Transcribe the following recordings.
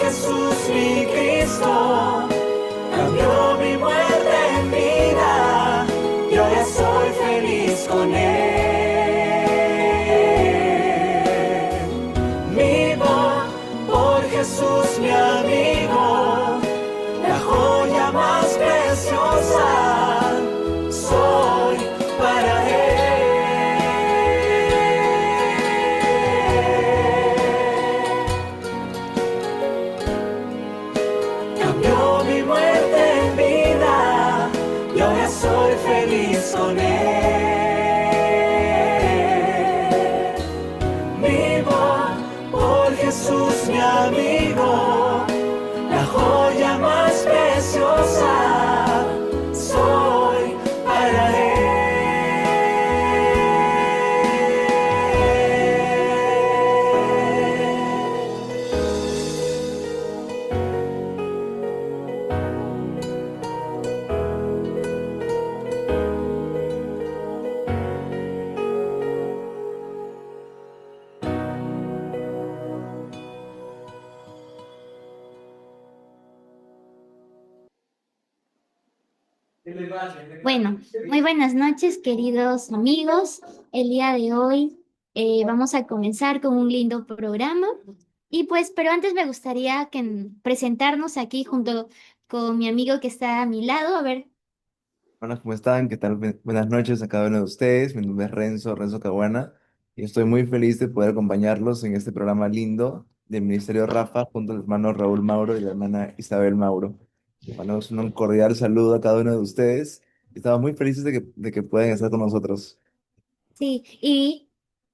Jesús mi Cristo, cambió mi muerte en vida, yo ya soy feliz con Él. Vivo por Jesús mi amigo, la joya más preciosa, soy para Él. Cambió mi muerte en vida, yo ya soy feliz con Él. Vivo por Jesús mi amigo, la joya más preciosa, soy para Él. Bueno, muy buenas noches, queridos amigos. El día de hoy vamos a comenzar con un lindo programa. Y pues, pero antes me gustaría presentarnos aquí junto con mi amigo que está a mi lado. A ver, Hola, ¿cómo están? ¿Qué tal? Buenas noches a cada uno de ustedes. Mi nombre es Renzo Caguana, y estoy muy feliz de poder acompañarlos en este programa lindo del Ministerio Rafa junto al hermano Raúl Mauro y la hermana Isabel Mauro. Les mandamos un cordial saludo a cada uno de ustedes. Estamos muy felices de que puedan estar con nosotros. sí, y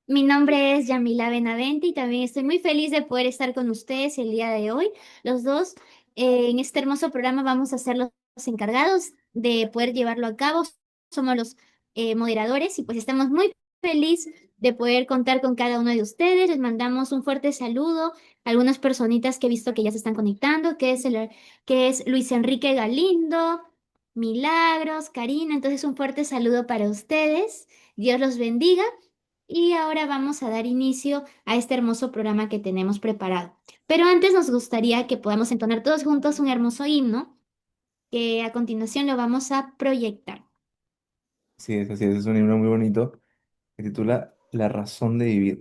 mi nombre es Yamila Benavente y también estoy muy feliz de poder estar con ustedes el día de hoy. Los dos en este hermoso programa vamos a ser los encargados de poder llevarlo a cabo. Somos los moderadores y pues estamos muy felices de poder contar con cada uno de ustedes. Les mandamos un fuerte saludo a algunas personitas que he visto que ya se están conectando, que es Luis Enrique Galindo, Milagros, Karina. Entonces un fuerte saludo para ustedes. Dios los bendiga. Y ahora vamos a dar inicio a este hermoso programa que tenemos preparado. Pero antes nos gustaría que podamos entonar todos juntos un hermoso himno que a continuación lo vamos a proyectar. Sí, así es un libro muy bonito que titula La razón de vivir.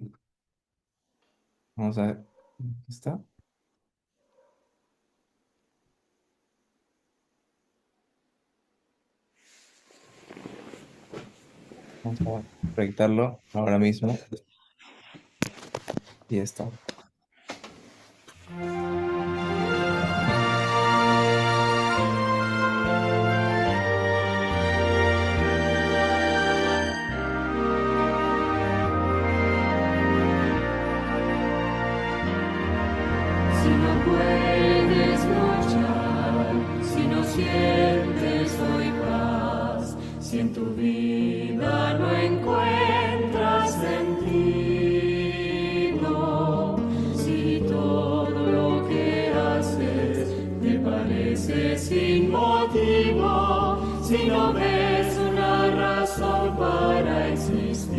Vamos a ver. ¿Dónde está? Vamos a proyectarlo ahora mismo. Y ya está. Si no puedes luchar, si no sientes hoy paz, si en tu vida no encuentras sentido, si todo lo que haces te parece sin motivo, si no ves una razón para existir.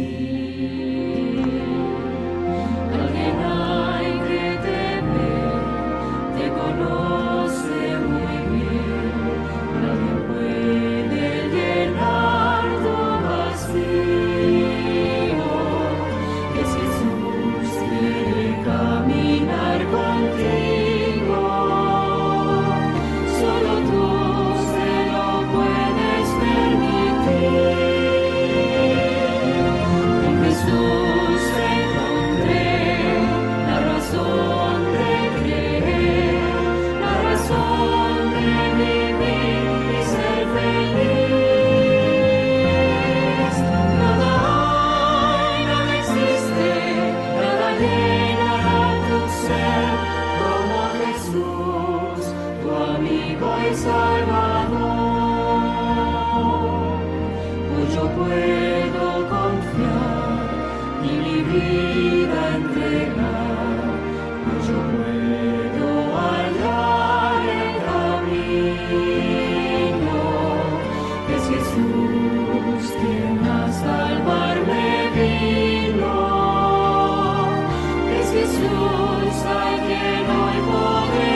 Alguien hay que te ve, te conoce muy bien, nadie puede llenar tu vacío. Es Jesús quiere caminar contigo, solo tú se lo puedes permitir. En Jesús encontré la razón de creer, la razón de vivir y ser feliz. Nada hay, nada existe, nada llenará tu ser como Jesús, tu amigo y Salvador. Hoy yo puedo confiar y mi vida entregar. Hoy yo puedo hallar el camino. Es Jesús quien a salvarme vino. Es Jesús a quien hoy podré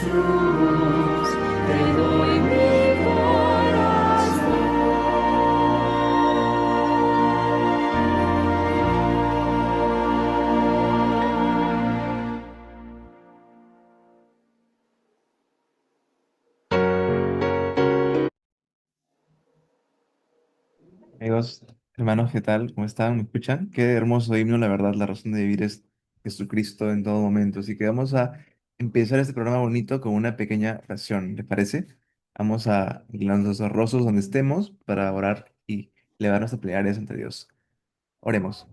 Jesús, te doy mi corazón. Amigos, hermanos, ¿qué tal? ¿Cómo están? ¿Me escuchan? Qué hermoso himno, la verdad, la razón de vivir es Jesucristo en todo momento. Así que vamos a empezar este programa bonito con una pequeña oración, ¿les parece? Vamos a inclinar nuestros rostros donde estemos para orar y elevar nuestras plegarias ante Dios. Oremos.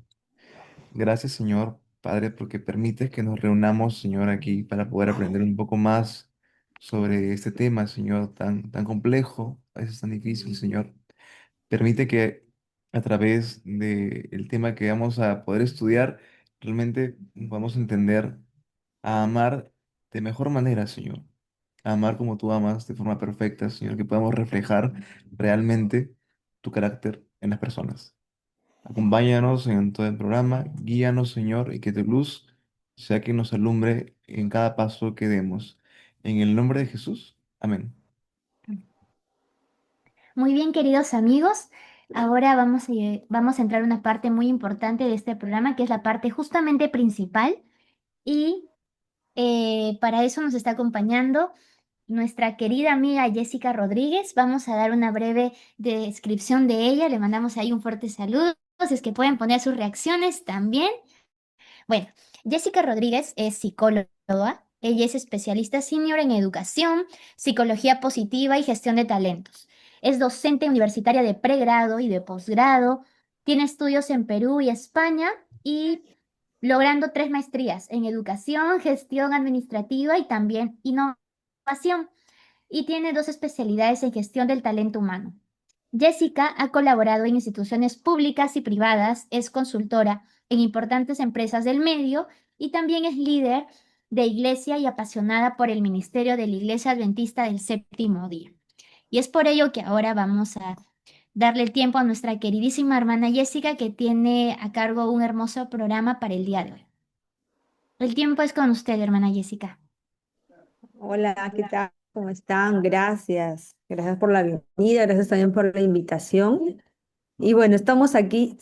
Gracias, Señor Padre, porque permites que nos reunamos, Señor, aquí para poder aprender un poco más sobre este tema, Señor, tan complejo, a veces tan difícil, Señor. Permite que a través del tema que vamos a poder estudiar, realmente vamos a entender a amar de mejor manera, Señor. A amar como tú amas de forma perfecta, Señor, que podamos reflejar realmente tu carácter en las personas. Acompáñanos en todo el programa, guíanos, Señor, y que tu luz sea que nos alumbre en cada paso que demos. En el nombre de Jesús. Amén. Muy bien, queridos amigos. Ahora vamos a entrar a una parte muy importante de este programa, que es la parte justamente principal. Y para eso nos está acompañando nuestra querida amiga Jessica Rodríguez. Vamos a dar una breve descripción de ella. Le mandamos ahí un fuerte saludo. Si es que pueden poner sus reacciones también. Bueno, Jessica Rodríguez es psicóloga. Ella es especialista senior en educación, psicología positiva y gestión de talentos. Es docente universitaria de pregrado y de posgrado. Tiene estudios en Perú y España y logrando 3 maestrías en educación, gestión administrativa y también innovación. Y tiene 2 especialidades en gestión del talento humano. Jessica ha colaborado en instituciones públicas y privadas, es consultora en importantes empresas del medio y también es líder de iglesia y apasionada por el ministerio de la Iglesia Adventista del Séptimo Día. Y es por ello que ahora vamos a darle el tiempo a nuestra queridísima hermana Jessica, que tiene a cargo un hermoso programa para el día de hoy. El tiempo es con usted, hermana Jessica. Hola, ¿qué tal? ¿Cómo están? Gracias. Gracias por la bienvenida, gracias también por la invitación. Y bueno, estamos aquí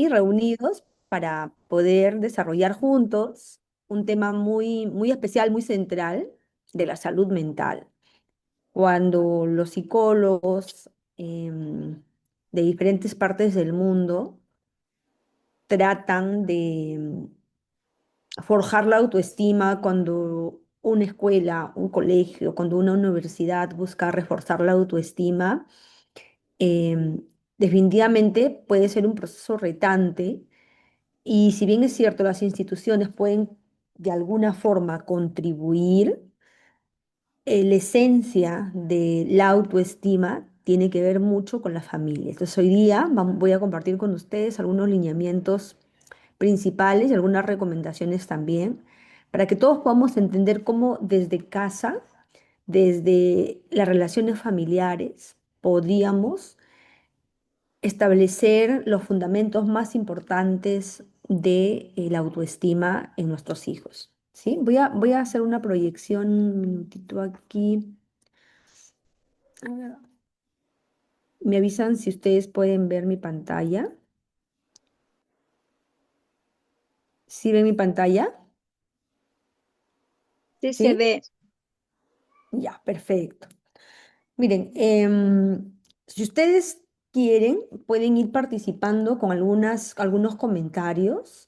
reunidos para poder desarrollar juntos un tema muy, muy especial, muy central de la salud mental. Cuando los psicólogos de diferentes partes del mundo tratan de forjar la autoestima, cuando una escuela, un colegio, cuando una universidad busca reforzar la autoestima, em, definitivamente puede ser un proceso retante. Y si bien es cierto, las instituciones pueden de alguna forma contribuir, la esencia de la autoestima tiene que ver mucho con la familia. Entonces hoy día voy a compartir con ustedes algunos lineamientos principales y algunas recomendaciones también, para que todos podamos entender cómo desde casa, desde las relaciones familiares, podríamos establecer los fundamentos más importantes de la autoestima en nuestros hijos. ¿Sí? Voy a hacer una proyección un minutito aquí. A ver, me avisan si ustedes pueden ver mi pantalla. ¿Sí ven mi pantalla? Sí se ¿Sí? ve. Ya, perfecto. Miren, si ustedes quieren, pueden ir participando con algunos comentarios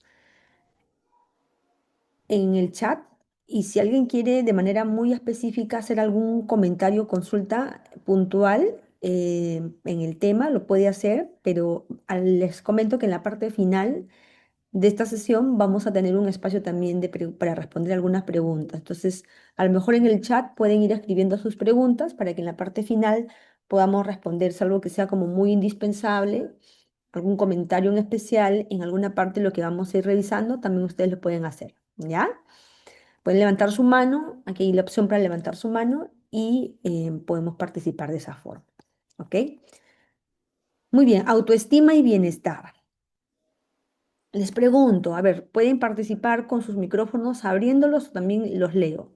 en el chat, y si alguien quiere de manera muy específica hacer algún comentario o consulta puntual en el tema, lo puede hacer, pero les comento que en la parte final de esta sesión vamos a tener un espacio también para responder algunas preguntas. Entonces, a lo mejor en el chat pueden ir escribiendo sus preguntas para que en la parte final podamos responder, salvo que sea como muy indispensable, algún comentario en especial en alguna parte de lo que vamos a ir revisando, también ustedes lo pueden hacer, ¿ya? Pueden levantar su mano, aquí hay la opción para levantar su mano y podemos participar de esa forma, ¿ok? Muy bien, autoestima y bienestar. Les pregunto, a ver, pueden participar con sus micrófonos abriéndolos o también los leo.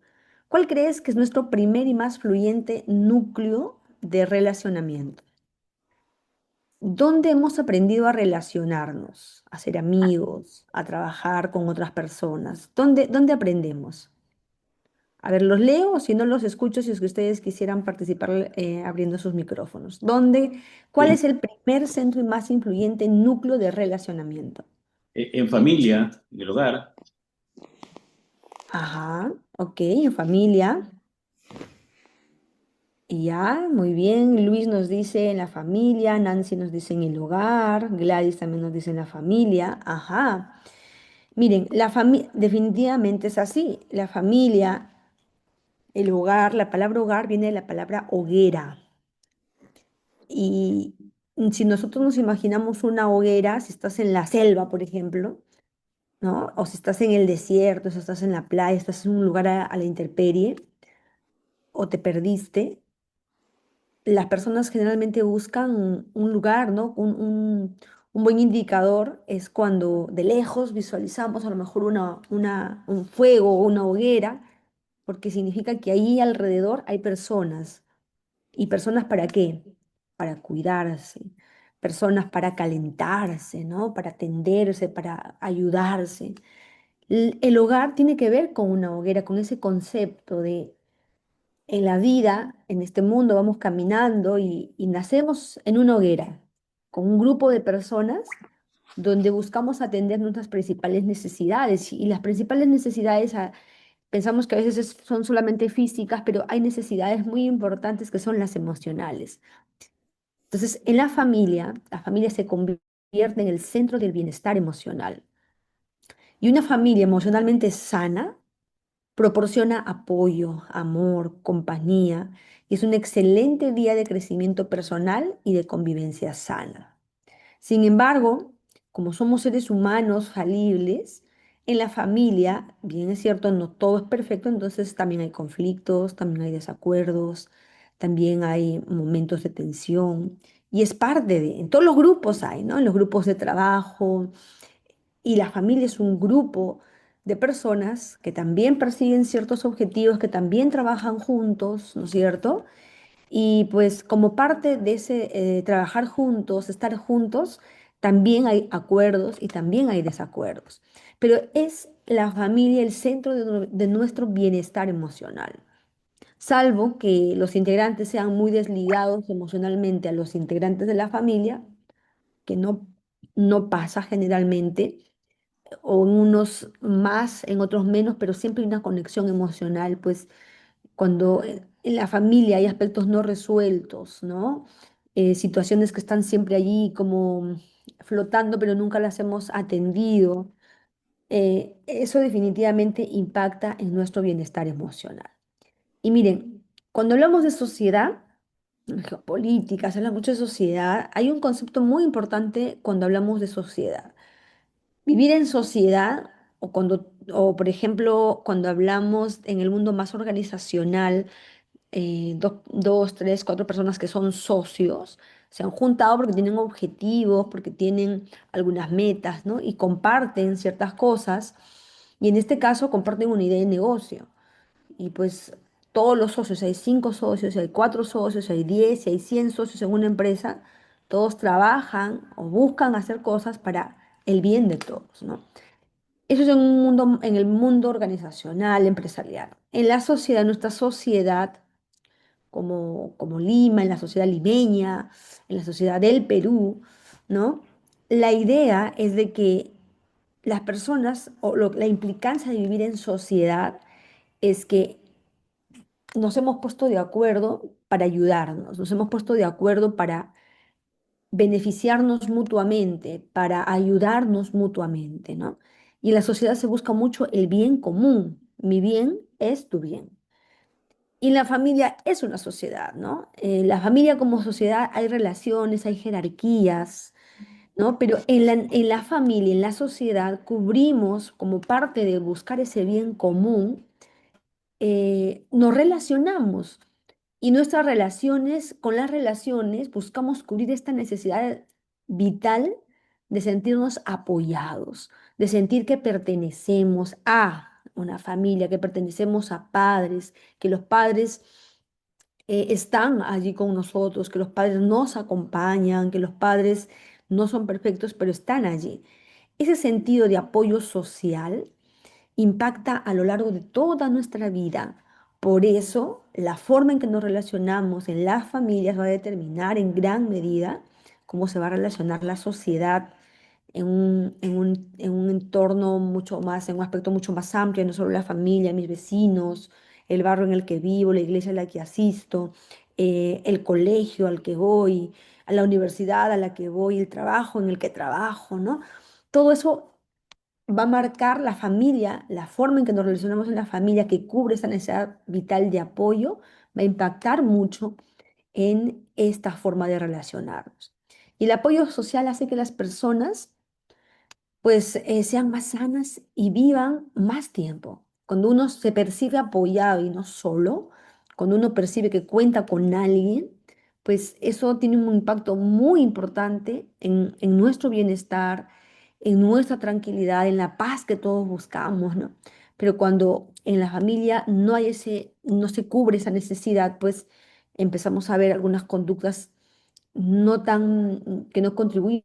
¿Cuál crees que es nuestro primer y más fluyente núcleo de relacionamiento? ¿Dónde hemos aprendido a relacionarnos, a ser amigos, a trabajar con otras personas? ¿Dónde aprendemos? A ver, los leo o si no los escucho, si es que ustedes quisieran participar abriendo sus micrófonos. ¿Cuál es En, el primer centro y más influyente núcleo de relacionamiento? en familia, en el hogar. Ajá, ok, en familia. Y ya, muy bien. Luis nos dice en la familia, Nancy nos dice en el hogar, Gladys también nos dice en la familia. Ajá. Miren, la familia definitivamente es así. La familia, el hogar, la palabra hogar viene de la palabra hoguera. Y si nosotros nos imaginamos una hoguera, si estás en la selva, por ejemplo, ¿no? O si estás en el desierto, si estás en la playa, estás en un lugar a la intemperie, o te perdiste, las personas generalmente buscan un lugar, ¿no? Un buen indicador es cuando de lejos visualizamos a lo mejor un fuego o una hoguera, porque significa que ahí alrededor hay personas. ¿Y personas para qué? Para cuidarse, personas para calentarse, ¿no? Para atenderse, para ayudarse. El hogar tiene que ver con una hoguera, con ese concepto de en la vida, en este mundo, vamos caminando y nacemos en una hoguera, con un grupo de personas donde buscamos atender nuestras principales necesidades. Y las principales necesidades, pensamos que a veces son solamente físicas, pero hay necesidades muy importantes que son las emocionales. Entonces, en la familia se convierte en el centro del bienestar emocional. Y una familia emocionalmente sana proporciona apoyo, amor, compañía y es un excelente día de crecimiento personal y de convivencia sana. Sin embargo, como somos seres humanos falibles, en la familia, bien es cierto, no todo es perfecto, entonces también hay conflictos, también hay desacuerdos, también hay momentos de tensión y es parte en todos los grupos hay, ¿no? En los grupos de trabajo, y la familia es un grupo de personas que también persiguen ciertos objetivos, que también trabajan juntos, ¿no es cierto? Y pues como parte de ese trabajar juntos, estar juntos, también hay acuerdos y también hay desacuerdos. Pero es la familia el centro de nuestro bienestar emocional. Salvo que los integrantes sean muy desligados emocionalmente a los integrantes de la familia, que no pasa generalmente o en unos más, en otros menos, pero siempre hay una conexión emocional, pues cuando en la familia hay aspectos no resueltos, ¿no? Situaciones que están siempre allí como flotando, pero nunca las hemos atendido. Eso definitivamente impacta en nuestro bienestar emocional. Y miren, cuando hablamos de sociedad, geopolítica, se habla mucho de sociedad, hay un concepto muy importante cuando hablamos de sociedad. Vivir en sociedad o por ejemplo, cuando hablamos en el mundo más organizacional, dos, tres, cuatro personas que son socios, se han juntado porque tienen objetivos, porque tienen algunas metas, ¿no? Y comparten ciertas cosas. Y en este caso comparten una idea de negocio. Y pues todos los socios, si hay 5 socios, si hay 4 socios, si hay 10, si hay 100 socios en una empresa, todos trabajan o buscan hacer cosas para el bien de todos, ¿no? Eso es en el mundo organizacional, empresarial. En la sociedad, nuestra sociedad, como Lima, en la sociedad limeña, en la sociedad del Perú, ¿no? La idea es de que las personas, la implicancia de vivir en sociedad es que nos hemos puesto de acuerdo para ayudarnos, nos hemos puesto de acuerdo para beneficiarnos mutuamente, para ayudarnos mutuamente, ¿no? Y en la sociedad se busca mucho el bien común. Mi bien es tu bien. Y la familia es una sociedad, ¿no? La familia como sociedad hay relaciones, hay jerarquías, ¿no? Pero en la familia, en la sociedad, cubrimos como parte de buscar ese bien común, nos relacionamos y nuestras relaciones, con las relaciones, buscamos cubrir esta necesidad vital de sentirnos apoyados, de sentir que pertenecemos a una familia, que pertenecemos a padres, que los padres están allí con nosotros, que los padres nos acompañan, que los padres no son perfectos, pero están allí. Ese sentido de apoyo social impacta a lo largo de toda nuestra vida. Por eso, la forma en que nos relacionamos en las familias va a determinar en gran medida cómo se va a relacionar la sociedad en un entorno mucho más, en un aspecto mucho más amplio, no solo la familia, mis vecinos, el barrio en el que vivo, la iglesia a la que asisto, el colegio al que voy, a la universidad a la que voy, el trabajo en el que trabajo, ¿no? Todo eso va a marcar la familia, la forma en que nos relacionamos en la familia, que cubre esa necesidad vital de apoyo, va a impactar mucho en esta forma de relacionarnos. Y el apoyo social hace que las personas pues sean más sanas y vivan más tiempo. Cuando uno se percibe apoyado y no solo, cuando uno percibe que cuenta con alguien, pues eso tiene un impacto muy importante en nuestro bienestar, en nuestra tranquilidad, en la paz que todos buscamos, ¿no? Pero cuando en la familia no hay no se cubre esa necesidad, pues empezamos a ver algunas conductas que no contribuyen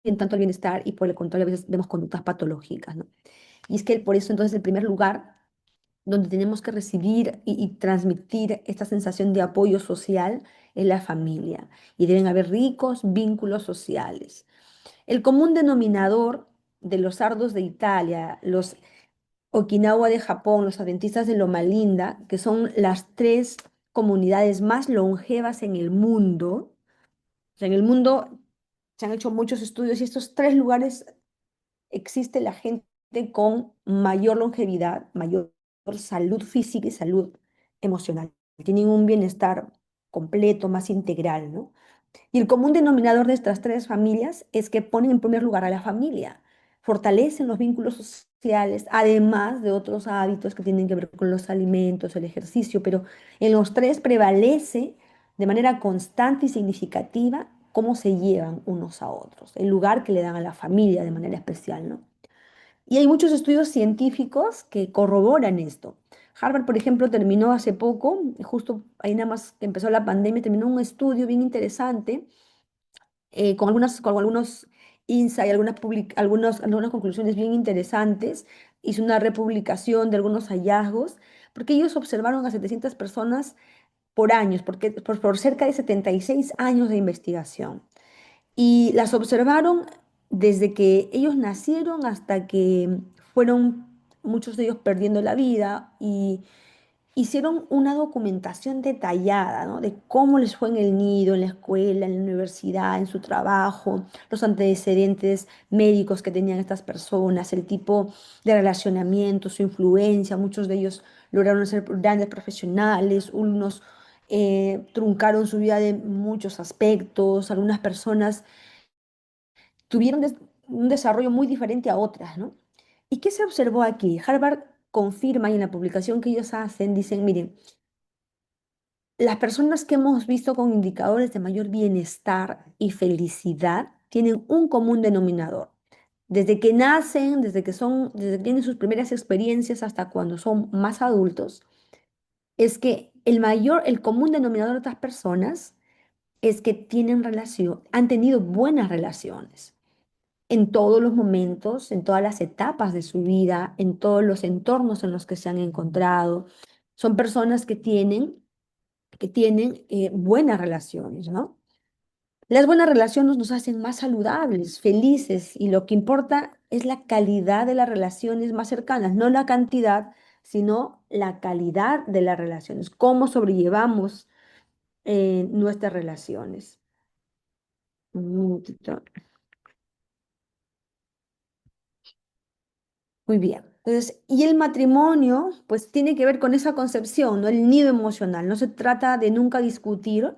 en tanto al bienestar y por el contrario a veces vemos conductas patológicas, ¿no? Y es que por eso entonces el primer lugar donde tenemos que recibir y transmitir esta sensación de apoyo social es la familia y deben haber ricos vínculos sociales. El común denominador de los sardos de Italia, los Okinawa de Japón, los adventistas de Loma Linda, que son las tres comunidades más longevas en el mundo. O sea, en el mundo se han hecho muchos estudios y estos tres lugares existe la gente con mayor longevidad, mayor salud física y salud emocional. Tienen un bienestar completo, más integral, ¿no? Y el común denominador de estas tres familias es que ponen en primer lugar a la familia, fortalecen los vínculos sociales, además de otros hábitos que tienen que ver con los alimentos, el ejercicio, pero en los tres prevalece de manera constante y significativa cómo se llevan unos a otros, el lugar que le dan a la familia de manera especial, ¿no? Y hay muchos estudios científicos que corroboran esto. Harvard, por ejemplo, terminó hace poco, justo ahí nada más que empezó la pandemia, terminó un estudio bien interesante con algunos insights, algunas conclusiones bien interesantes. Hizo una republicación de algunos hallazgos, porque ellos observaron a 700 personas por años, por cerca de 76 años de investigación. Y las observaron desde que ellos nacieron hasta que fueron muchos de ellos perdiendo la vida y hicieron una documentación detallada, ¿no? De cómo les fue en el nido, en la escuela, en la universidad, en su trabajo, los antecedentes médicos que tenían estas personas, el tipo de relacionamiento, su influencia. Muchos de ellos lograron ser grandes profesionales, unos truncaron su vida de muchos aspectos, algunas personas tuvieron un desarrollo muy diferente a otras, ¿no? ¿Y qué se observó aquí? Harvard confirma y en la publicación que ellos hacen dicen, miren, las personas que hemos visto con indicadores de mayor bienestar y felicidad tienen un común denominador. Desde que nacen, desde que tienen sus primeras experiencias hasta cuando son más adultos, es que el común denominador de estas personas es que han tenido buenas relaciones en todos los momentos, en todas las etapas de su vida, en todos los entornos en los que se han encontrado. Son personas que tienen buenas relaciones, ¿no? Las buenas relaciones nos hacen más saludables, felices, y lo que importa es la calidad de las relaciones más cercanas, no la cantidad, sino la calidad de las relaciones, cómo sobrellevamos nuestras relaciones. Un minutito. Muy bien. Entonces, y el matrimonio, pues tiene que ver con esa concepción, ¿no? El nido emocional. No se trata de nunca discutir,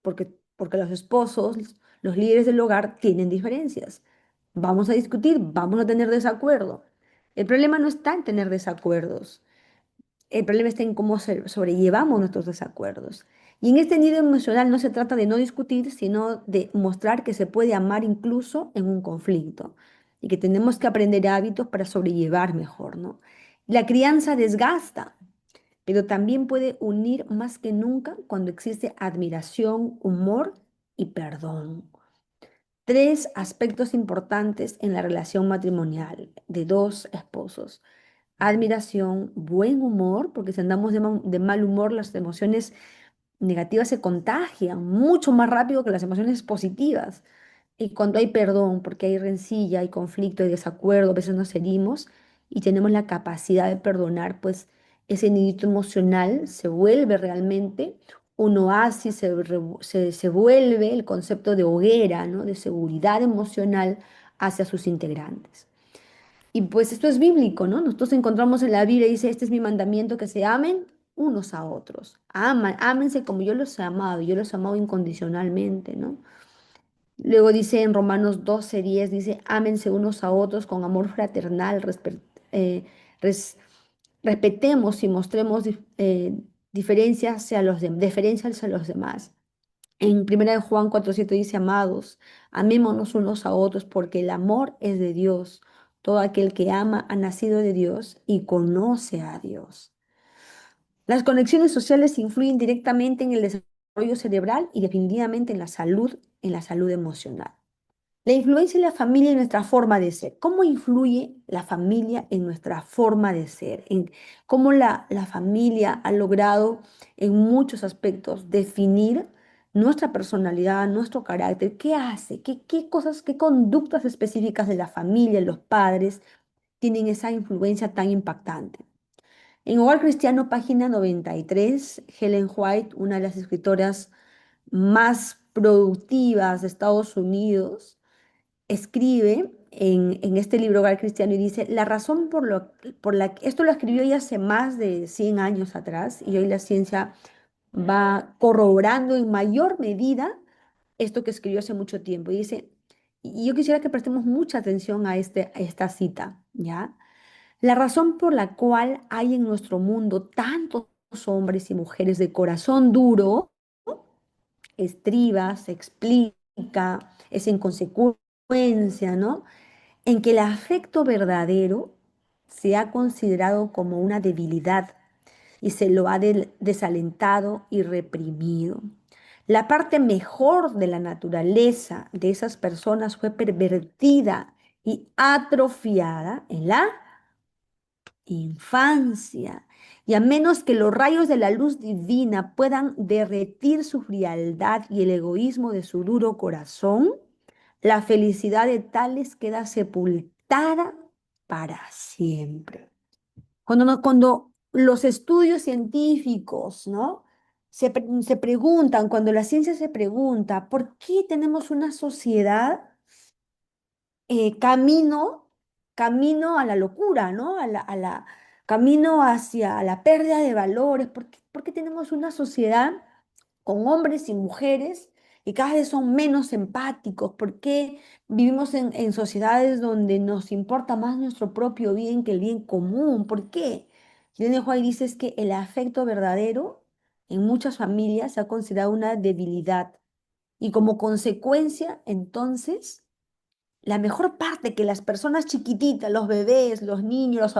porque los esposos, los líderes del hogar, tienen diferencias. Vamos a discutir, vamos a tener desacuerdo. El problema no está en tener desacuerdos. el problema está en cómo sobrellevamos nuestros desacuerdos. Y en este nivel emocional no se trata de no discutir, sino de mostrar que se puede amar incluso en un conflicto y que tenemos que aprender hábitos para sobrellevar mejor, ¿no? La crianza desgasta, pero también puede unir más que nunca cuando existe admiración, humor y perdón. Tres aspectos importantes en la relación matrimonial de dos esposos: admiración, buen humor, porque si andamos de mal humor, las emociones negativas se contagian mucho más rápido que las emociones positivas. Y cuando hay perdón, porque hay rencilla, hay conflicto, hay desacuerdo, a veces nos herimos y tenemos la capacidad de perdonar, pues ese nidito emocional se vuelve realmente un oasis, se vuelve el concepto de hoguera, ¿no? De seguridad emocional hacia sus integrantes. Y pues esto es bíblico, ¿no? Nosotros encontramos en la Biblia, dice, este es mi mandamiento, que se amen unos a otros. Ámense como yo los he amado, yo los he amado incondicionalmente, ¿no? Luego dice en Romanos 12:10, dice, ámense unos a otros con amor fraternal, eh, res- respetemos y mostremos diferencias deferencia hacia los demás. En 1 de Juan 4:7 dice, amados, amémonos unos a otros porque el amor es de Dios. Todo aquel que ama ha nacido de Dios y conoce a Dios. Las conexiones sociales influyen directamente en el desarrollo cerebral y definitivamente en la salud emocional. La influencia de la familia en nuestra forma de ser. ¿Cómo influye la familia en nuestra forma de ser? En cómo la familia ha logrado en muchos aspectos definir nuestra personalidad, nuestro carácter. ¿Qué hace? ¿Qué cosas, qué conductas específicas de la familia, los padres, tienen esa influencia tan impactante? En Hogar Cristiano, página 93, Helen White, una de las escritoras más productivas de Estados Unidos, escribe en este libro Hogar Cristiano y dice, la razón por la que esto lo escribió ella hace más de 100 años atrás y hoy la ciencia va corroborando en mayor medida esto que escribió hace mucho tiempo. Y dice, y yo quisiera que prestemos mucha atención a esta cita, ¿ya? La razón por la cual hay en nuestro mundo tantos hombres y mujeres de corazón duro estriba, se explica, es en consecuencia, ¿no? En que el afecto verdadero se ha considerado como una debilidad y se lo ha desalentado y reprimido. La parte mejor de la naturaleza de esas personas fue pervertida y atrofiada en la infancia. Y a menos que los rayos de la luz divina puedan derretir su frialdad y el egoísmo de su duro corazón, la felicidad de tales queda sepultada para siempre. Cuando los estudios científicos, ¿no? Se preguntan, cuando la ciencia se pregunta, ¿por qué tenemos una sociedad camino, camino a la locura, ¿no? Camino hacia la pérdida de valores. Por qué tenemos una sociedad con hombres y mujeres y cada vez son menos empáticos? ¿Por qué vivimos en sociedades donde nos importa más nuestro propio bien que el bien común? ¿Por qué? Elena White dice es que el afecto verdadero en muchas familias se ha considerado una debilidad y como consecuencia, entonces la mejor parte que las personas chiquititas, los bebés, los niños,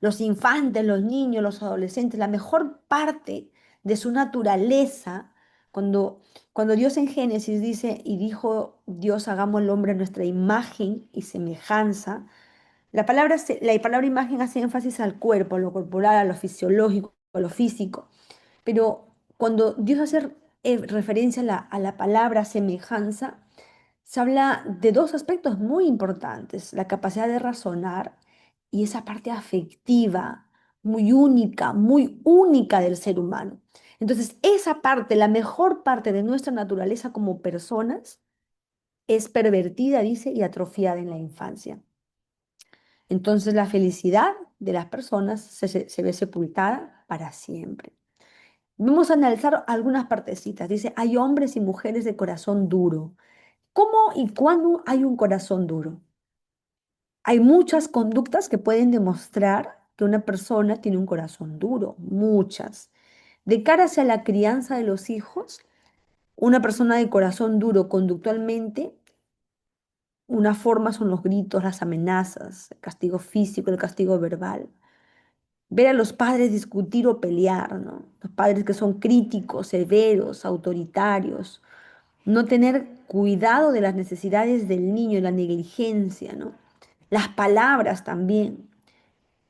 los infantes, los niños, los adolescentes, la mejor parte de su naturaleza, cuando, cuando Dios en Génesis dice, y dijo Dios, hagamos al hombre a nuestra imagen y semejanza, la palabra imagen hace énfasis al cuerpo, a lo corporal, a lo fisiológico, a lo físico, pero cuando Dios hace referencia a la palabra semejanza, se habla de dos aspectos muy importantes, la capacidad de razonar y esa parte afectiva, muy única del ser humano. Entonces, esa parte, la mejor parte de nuestra naturaleza como personas, es pervertida, dice, y atrofiada en la infancia. Entonces, la felicidad de las personas se ve sepultada para siempre. Vamos a analizar algunas partecitas. Dice, hay hombres y mujeres de corazón duro. ¿Cómo y cuándo hay un corazón duro? Hay muchas conductas que pueden demostrar que una persona tiene un corazón duro, muchas. De cara hacia la crianza de los hijos, una persona de corazón duro conductualmente, una forma son los gritos, las amenazas, el castigo físico, el castigo verbal. Ver a los padres discutir o pelear, ¿no? Los padres que son críticos, severos, autoritarios, no tener cuidado de las necesidades del niño, la negligencia, ¿no? Las palabras también.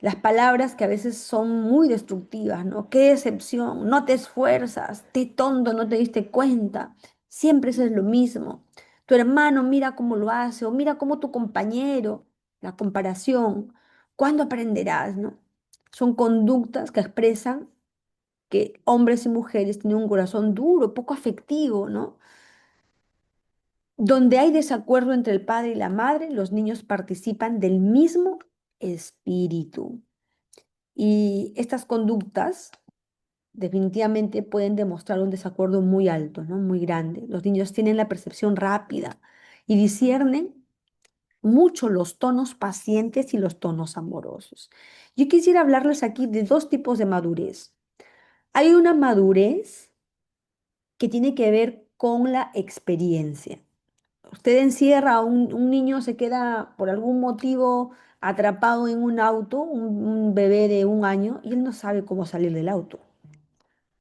Las palabras que a veces son muy destructivas, ¿no? Qué decepción, no te esfuerzas, qué tonto, no te diste cuenta. Siempre eso es lo mismo. Tu hermano mira cómo lo hace o mira cómo tu compañero, la comparación. ¿Cuándo aprenderás, no? Son conductas que expresan que hombres y mujeres tienen un corazón duro, poco afectivo, ¿no? Donde hay desacuerdo entre el padre y la madre, los niños participan del mismo espíritu. Y estas conductas definitivamente pueden demostrar un desacuerdo muy alto, ¿no? Muy grande. Los niños tienen la percepción rápida y disciernen mucho los tonos pacientes y los tonos amorosos. Yo quisiera hablarles aquí de dos tipos de madurez. Hay una madurez que tiene que ver con la experiencia. Usted encierra a un niño, se queda por algún motivo atrapado en un auto, un bebé de 1 año, y él no sabe cómo salir del auto.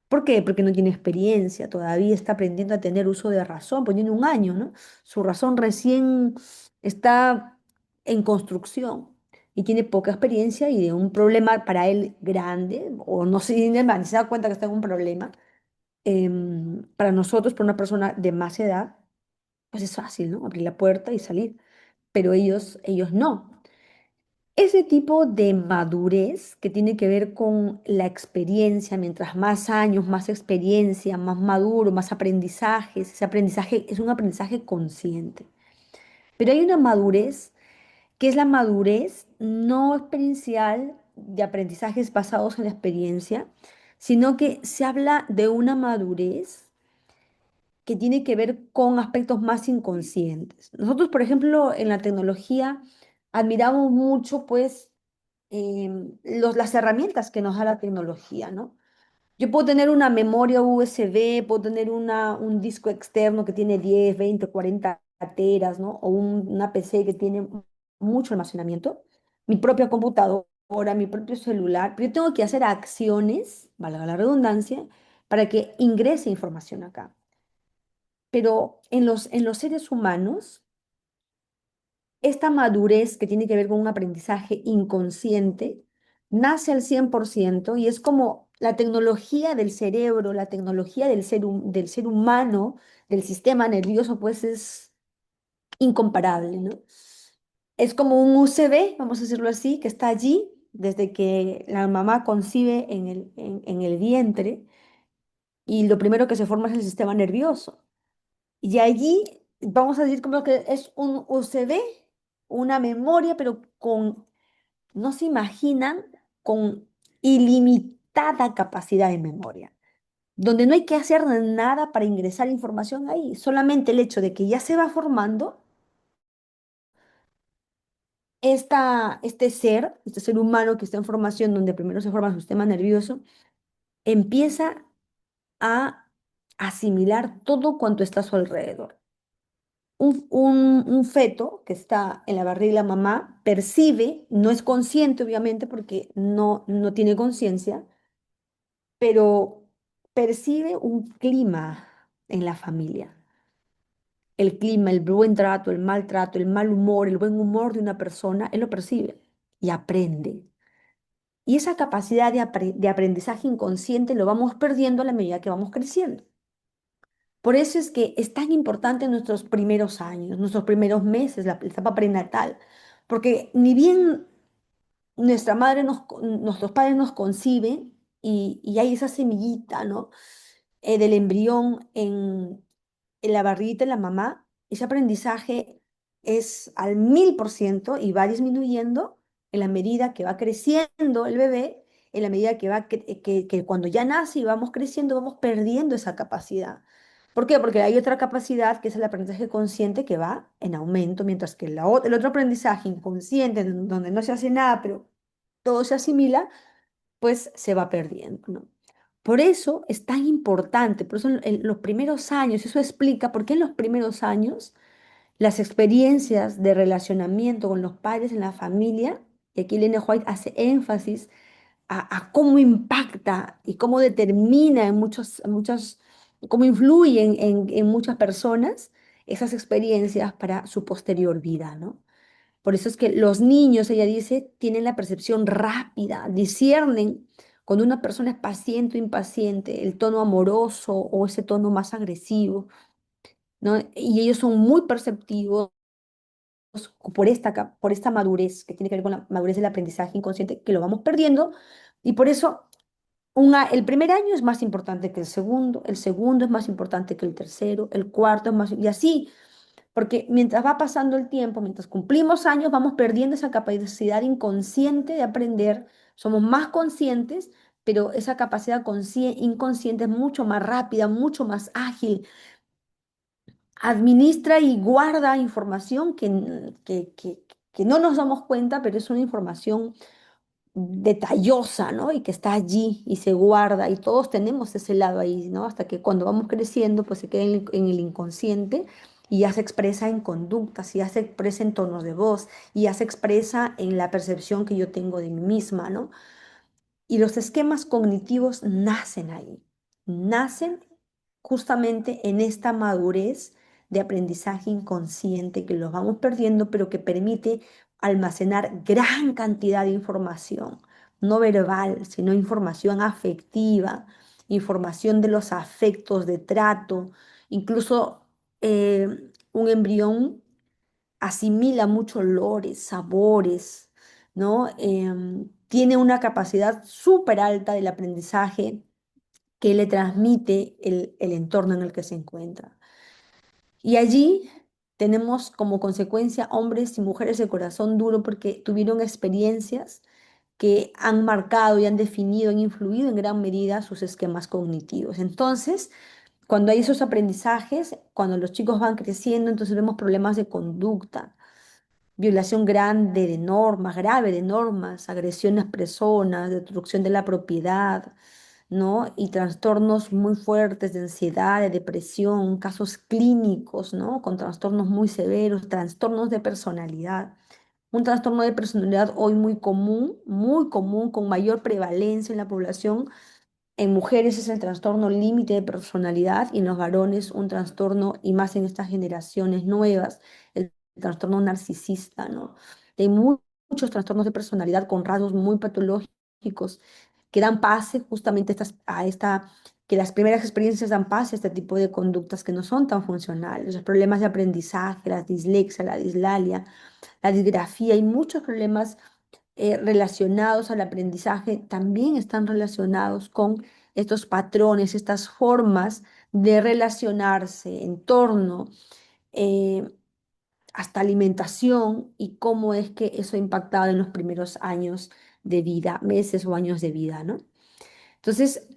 ¿Por qué? Porque no tiene experiencia, todavía está aprendiendo a tener uso de razón, pues tiene 1 año, ¿no? Su razón recién está en construcción y tiene poca experiencia y de un problema para él grande, o no se, ni se da cuenta que está en un problema. Para nosotros, para una persona de más edad, pues es fácil, ¿no? Abrir la puerta y salir, pero ellos no. Ese tipo de madurez que tiene que ver con la experiencia, mientras más años, más experiencia, más maduro, más aprendizajes, ese aprendizaje es un aprendizaje consciente. Pero hay una madurez que es la madurez no experiencial de aprendizajes basados en la experiencia, sino que se habla de una madurez que tiene que ver con aspectos más inconscientes. Nosotros, por ejemplo, en la tecnología admiramos mucho, pues, las herramientas que nos da la tecnología, ¿no? Yo puedo tener una memoria USB, puedo tener un disco externo que tiene 10, 20, 40 teras, ¿no? O una PC que tiene mucho almacenamiento, mi propia computadora, mi propio celular, pero yo tengo que hacer acciones, valga la redundancia, para que ingrese información acá. Pero en los seres humanos, esta madurez que tiene que ver con un aprendizaje inconsciente nace al 100% y es como la tecnología del cerebro, la tecnología del ser humano, del sistema nervioso, pues es incomparable, ¿no? Es como un USB, vamos a decirlo así, que está allí desde que la mamá concibe en el vientre y lo primero que se forma es el sistema nervioso. Y allí vamos a decir como que es un USB, una memoria, pero no se imaginan, con ilimitada capacidad de memoria, donde no hay que hacer nada para ingresar información ahí, solamente el hecho de que ya se va formando este ser humano que está en formación, donde primero se forma su sistema nervioso, empieza a asimilar todo cuanto está a su alrededor. Un feto que está en la barriga de la mamá percibe, no es consciente obviamente porque no tiene conciencia, pero percibe un clima en la familia. El clima, el buen trato, el mal trato, el mal humor, el buen humor de una persona, él lo percibe y aprende. Y esa capacidad de aprendizaje inconsciente lo vamos perdiendo a la medida que vamos creciendo. Por eso es que es tan importante nuestros primeros años, nuestros primeros meses, la etapa prenatal, porque ni bien nuestros padres nos conciben y hay esa semillita, ¿no? Del embrión en la barriguita de la mamá, ese aprendizaje es al 1000% y va disminuyendo en la medida que va creciendo el bebé, en la medida que cuando ya nace y vamos creciendo, vamos perdiendo esa capacidad. ¿Por qué? Porque hay otra capacidad que es el aprendizaje consciente que va en aumento, mientras que el otro aprendizaje inconsciente, donde no se hace nada, pero todo se asimila, pues se va perdiendo, ¿no? Por eso es tan importante, por eso en los primeros años, eso explica por qué en los primeros años las experiencias de relacionamiento con los padres en la familia, y aquí Elena White hace énfasis a cómo impacta y cómo determina cómo influye en muchas personas esas experiencias para su posterior vida, ¿no? Por eso es que los niños, ella dice, tienen la percepción rápida, disciernen cuando una persona es paciente o impaciente, el tono amoroso o ese tono más agresivo, ¿no? Y ellos son muy perceptivos por esta madurez que tiene que ver con la madurez del aprendizaje inconsciente, que lo vamos perdiendo. Y por eso el primer año es más importante que el segundo es más importante que el tercero, el cuarto es más, y así, porque mientras va pasando el tiempo, mientras cumplimos años, vamos perdiendo esa capacidad inconsciente de aprender, somos más conscientes, pero esa capacidad inconsciente es mucho más rápida, mucho más ágil, administra y guarda información que no nos damos cuenta, pero es una información detallosa, ¿no? Y que está allí y se guarda y todos tenemos ese lado ahí, ¿no? Hasta que cuando vamos creciendo, pues se queda en el inconsciente y ya se expresa en conductas, y ya se expresa en tonos de voz, y ya se expresa en la percepción que yo tengo de mí misma, ¿no? Y los esquemas cognitivos nacen ahí, nacen justamente en esta madurez de aprendizaje inconsciente que los vamos perdiendo, pero que permite almacenar gran cantidad de información, no verbal, sino información afectiva, información de los afectos, de trato, incluso un embrión asimila muchos olores, sabores, ¿no? Tiene una capacidad súper alta del aprendizaje que le transmite el entorno en el que se encuentra. Y allí tenemos como consecuencia hombres y mujeres de corazón duro porque tuvieron experiencias que han marcado y han definido, han influido en gran medida sus esquemas cognitivos. Entonces, cuando hay esos aprendizajes, cuando los chicos van creciendo, entonces vemos problemas de conducta, violación grande de normas, grave de normas, agresiones a personas, destrucción de la propiedad, ¿no? Y trastornos muy fuertes de ansiedad, de depresión, casos clínicos, ¿no? Con trastornos muy severos, trastornos de personalidad. Un trastorno de personalidad hoy muy común, con mayor prevalencia en la población. En mujeres es el trastorno límite de personalidad y en los varones un trastorno, y más en estas generaciones nuevas, el trastorno narcisista, ¿no? Hay muchos trastornos de personalidad con rasgos muy patológicos que dan pase justamente que las primeras experiencias dan pase a este tipo de conductas que no son tan funcionales, los problemas de aprendizaje, la dislexia, la dislalia, la disgrafía, y muchos problemas relacionados al aprendizaje también están relacionados con estos patrones, estas formas de relacionarse, entorno, eh, hasta alimentación, y cómo es que eso ha impactado en los primeros años de vida, meses o años de vida, ¿no? Entonces,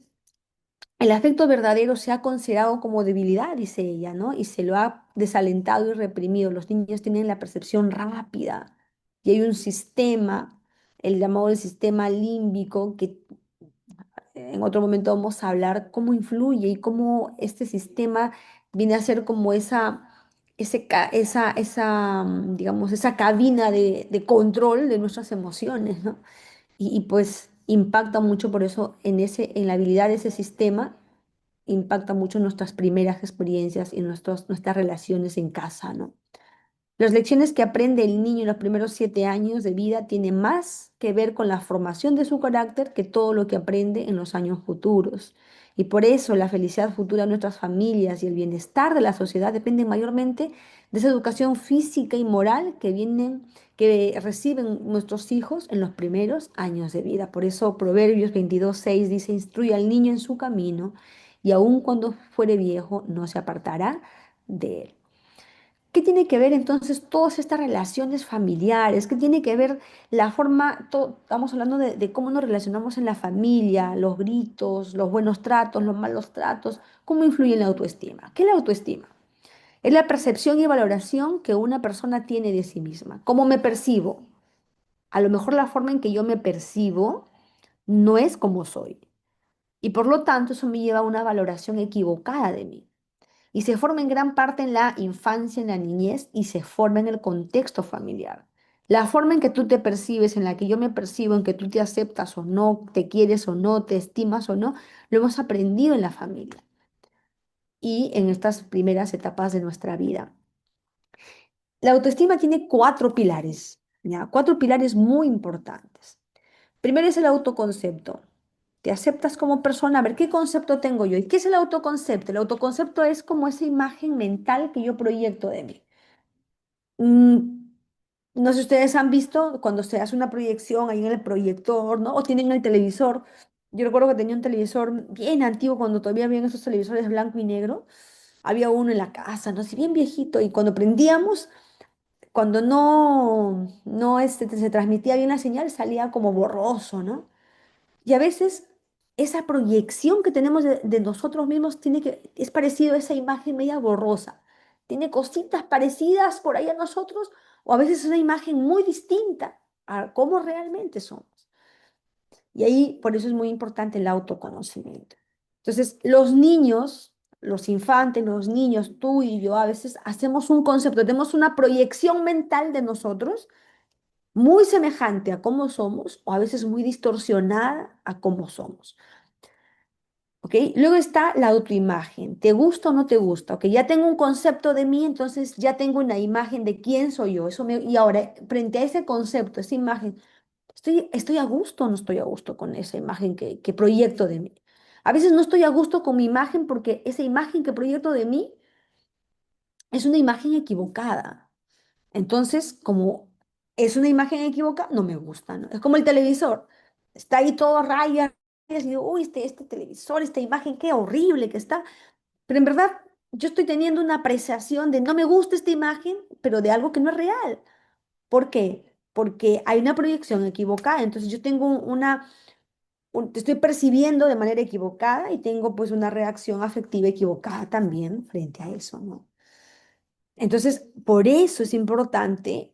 el afecto verdadero se ha considerado como debilidad, dice ella, ¿no? Y se lo ha desalentado y reprimido. Los niños tienen la percepción rápida y hay un sistema, el llamado el sistema límbico, que en otro momento vamos a hablar cómo influye y cómo este sistema viene a ser como digamos, esa cabina de control de nuestras emociones, ¿no? Pues impacta mucho por eso en la habilidad de ese sistema, impacta mucho nuestras primeras experiencias y nuestras relaciones en casa, ¿no? Las lecciones que aprende el niño en los primeros 7 años de vida tienen más que ver con la formación de su carácter que todo lo que aprende en los años futuros. Y por eso la felicidad futura de nuestras familias y el bienestar de la sociedad dependen mayormente de esa educación física y moral que reciben nuestros hijos en los primeros años de vida. Por eso Proverbios 22:6 dice: instruye al niño en su camino, y aun cuando fuere viejo no se apartará de él. ¿Qué tiene que ver entonces todas estas relaciones familiares? ¿Qué tiene que ver la forma, estamos hablando de cómo nos relacionamos en la familia, los gritos, los buenos tratos, los malos tratos, cómo influye en la autoestima? ¿Qué es la autoestima? Es la percepción y valoración que una persona tiene de sí misma. ¿Cómo me percibo? a lo mejor la forma en que yo me percibo no es como soy. Y por lo tanto, eso me lleva a una valoración equivocada de mí. Y se forma en gran parte en la infancia, en la niñez, y se forma en el contexto familiar. La forma en que tú te percibes, en la que yo me percibo, en que tú te aceptas o no, te quieres o no, te estimas o no, lo hemos aprendido en la familia y en estas primeras etapas de nuestra vida. La autoestima tiene cuatro pilares, ¿ya? Cuatro pilares muy importantes. Primero es el autoconcepto. Te aceptas como persona. A ver, ¿qué concepto tengo yo? ¿Y qué es el autoconcepto? El autoconcepto es como esa imagen mental que yo proyecto de mí. Mm, no sé si ustedes han visto cuando se hace una proyección ahí en el proyector, ¿no? O tienen el televisor. Yo recuerdo que tenía un televisor bien antiguo cuando todavía habían esos televisores blanco y negro. Había uno en la casa, ¿no? Así bien viejito. Y cuando prendíamos, cuando se transmitía bien la señal, salía como borroso, ¿no? Y a veces esa proyección que tenemos de nosotros mismos es parecido a esa imagen media borrosa. Tiene cositas parecidas por ahí a nosotros, o a veces es una imagen muy distinta a cómo realmente somos. Y ahí por eso es muy importante el autoconocimiento. Entonces, los niños, los infantes, los niños, tú y yo, a veces hacemos un concepto, tenemos una proyección mental de nosotros muy semejante a cómo somos, o a veces muy distorsionada a cómo somos. ¿Ok? Luego está la autoimagen. ¿Te gusta o no te gusta? ¿Ok? Ya tengo un concepto de mí, entonces ya tengo una imagen de quién soy yo. Y ahora, frente a ese concepto, esa imagen, ¿estoy a gusto o no estoy a gusto con esa imagen que proyecto de mí? A veces no estoy a gusto con mi imagen porque esa imagen que proyecto de mí es una imagen equivocada. Entonces, como es una imagen equivocada, no me gusta, ¿no? Es como el televisor. Está ahí todo a rayas y digo, uy, este televisor, esta imagen, qué horrible que está. Pero en verdad, yo estoy teniendo una apreciación de no me gusta esta imagen, pero de algo que no es real. ¿Por qué? Porque hay una proyección equivocada. Entonces, yo tengo te estoy percibiendo de manera equivocada y tengo pues una reacción afectiva equivocada también frente a eso, ¿no? Entonces, por eso es importante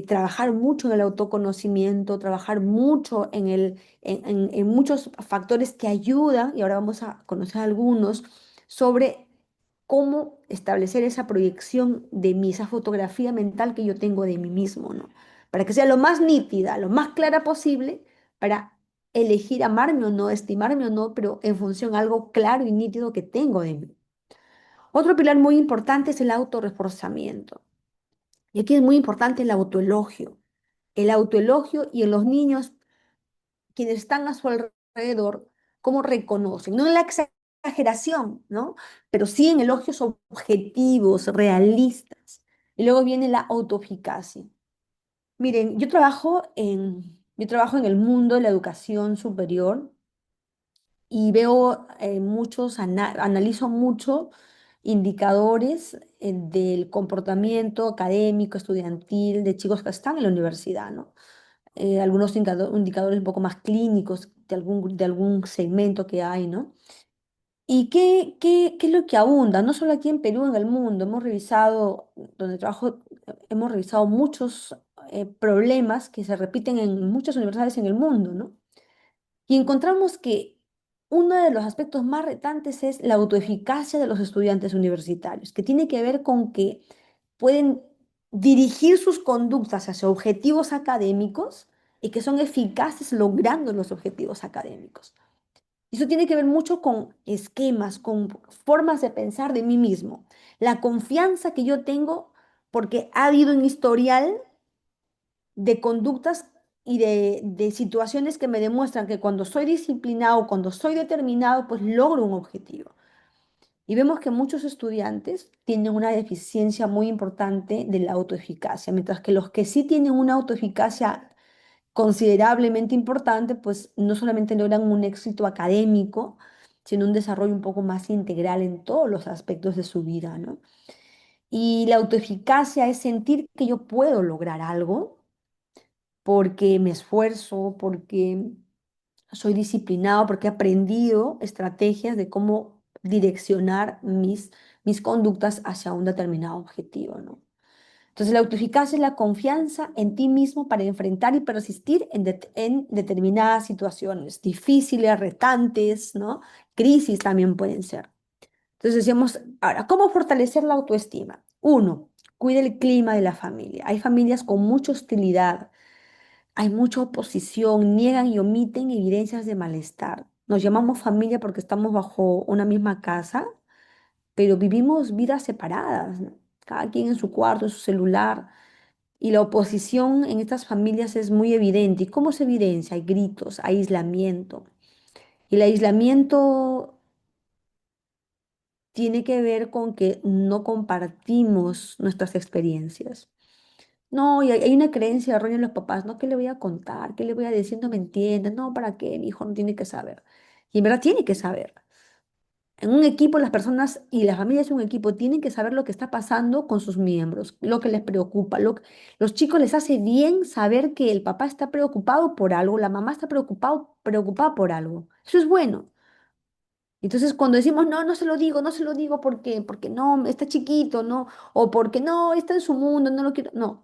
trabajar mucho en el autoconocimiento, trabajar mucho en muchos factores que ayudan, y ahora vamos a conocer algunos, sobre cómo establecer esa proyección de mí, esa fotografía mental que yo tengo de mí mismo, ¿no? Para que sea lo más nítida, lo más clara posible, para elegir amarme o no, estimarme o no, pero en función a algo claro y nítido que tengo de mí. Otro pilar muy importante es el autorreforzamiento. Y aquí es muy importante el autoelogio. El autoelogio y en los niños, quienes están a su alrededor, cómo reconocen. No en la exageración, ¿no? Pero sí en elogios objetivos, realistas. Y luego viene la autoeficacia. Miren, yo trabajo en el mundo de la educación superior y veo analizo mucho indicadores del comportamiento académico, estudiantil de chicos que están en la universidad, ¿no? Algunos indicadores un poco más clínicos de algún segmento que hay, ¿no? ¿Y qué es lo que abunda? No solo aquí en Perú, en el mundo. Donde trabajo, hemos revisado muchos problemas que se repiten en muchas universidades en el mundo, ¿no? Y encontramos que uno de los aspectos más retantes es la autoeficacia de los estudiantes universitarios, que tiene que ver con que pueden dirigir sus conductas hacia objetivos académicos y que son eficaces logrando los objetivos académicos. Y eso tiene que ver mucho con esquemas, con formas de pensar de mí mismo. La confianza que yo tengo porque ha habido un historial de conductas y de situaciones que me demuestran que cuando soy disciplinado, cuando soy determinado, pues logro un objetivo. Y vemos que muchos estudiantes tienen una deficiencia muy importante de la autoeficacia, mientras que los que sí tienen una autoeficacia considerablemente importante, pues no solamente logran un éxito académico, sino un desarrollo un poco más integral en todos los aspectos de su vida, ¿no? Y la autoeficacia es sentir que yo puedo lograr algo porque me esfuerzo, porque soy disciplinado, porque he aprendido estrategias de cómo direccionar mis conductas hacia un determinado objetivo, ¿no? Entonces, la autoeficacia es la confianza en ti mismo para enfrentar y persistir en determinadas situaciones difíciles, retantes, ¿no? Crisis también pueden ser. Entonces decíamos, ahora, ¿cómo fortalecer la autoestima? Uno, cuida el clima de la familia. Hay familias con mucha hostilidad, hay mucha oposición, niegan y omiten evidencias de malestar. Nos llamamos familia porque estamos bajo una misma casa, pero vivimos vidas separadas, ¿no? Cada quien en su cuarto, en su celular. Y la oposición en estas familias es muy evidente. ¿Y cómo se evidencia? Hay gritos, hay aislamiento. Y el aislamiento tiene que ver con que no compartimos nuestras experiencias. No, y hay una creencia errónea en los papás, ¿no? ¿Qué le voy a contar? ¿Qué le voy a decir? No me entiende. No, ¿para qué? Mi hijo no tiene que saber. Y en verdad tiene que saber. En un equipo, las personas y la familia es un equipo, tienen que saber lo que está pasando con sus miembros, lo que les preocupa. Los chicos les hace bien saber que el papá está preocupado por algo, la mamá está preocupada por algo. Eso es bueno. Entonces, cuando decimos, no, no se lo digo, no se lo digo porque no, está chiquito, no, o porque no, está en su mundo, no lo quiero, no,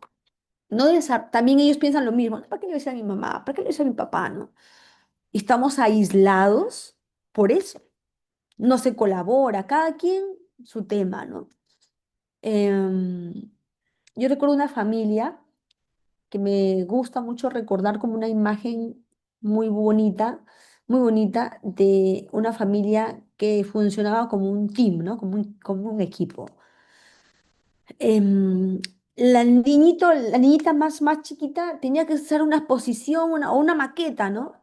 no también ellos piensan lo mismo, "No, ¿para qué le voy a decir a mi mamá? ¿Para qué le voy a decir a mi papá? ¿No? Y estamos aislados por eso, no se colabora, cada quien su tema, ¿no? Em, yo recuerdo una familia que me gusta mucho recordar como una imagen muy bonita de una familia que funcionaba como un team, ¿no? Como un equipo. Em, la niñita más chiquita tenía que hacer una exposición o una maqueta, ¿no?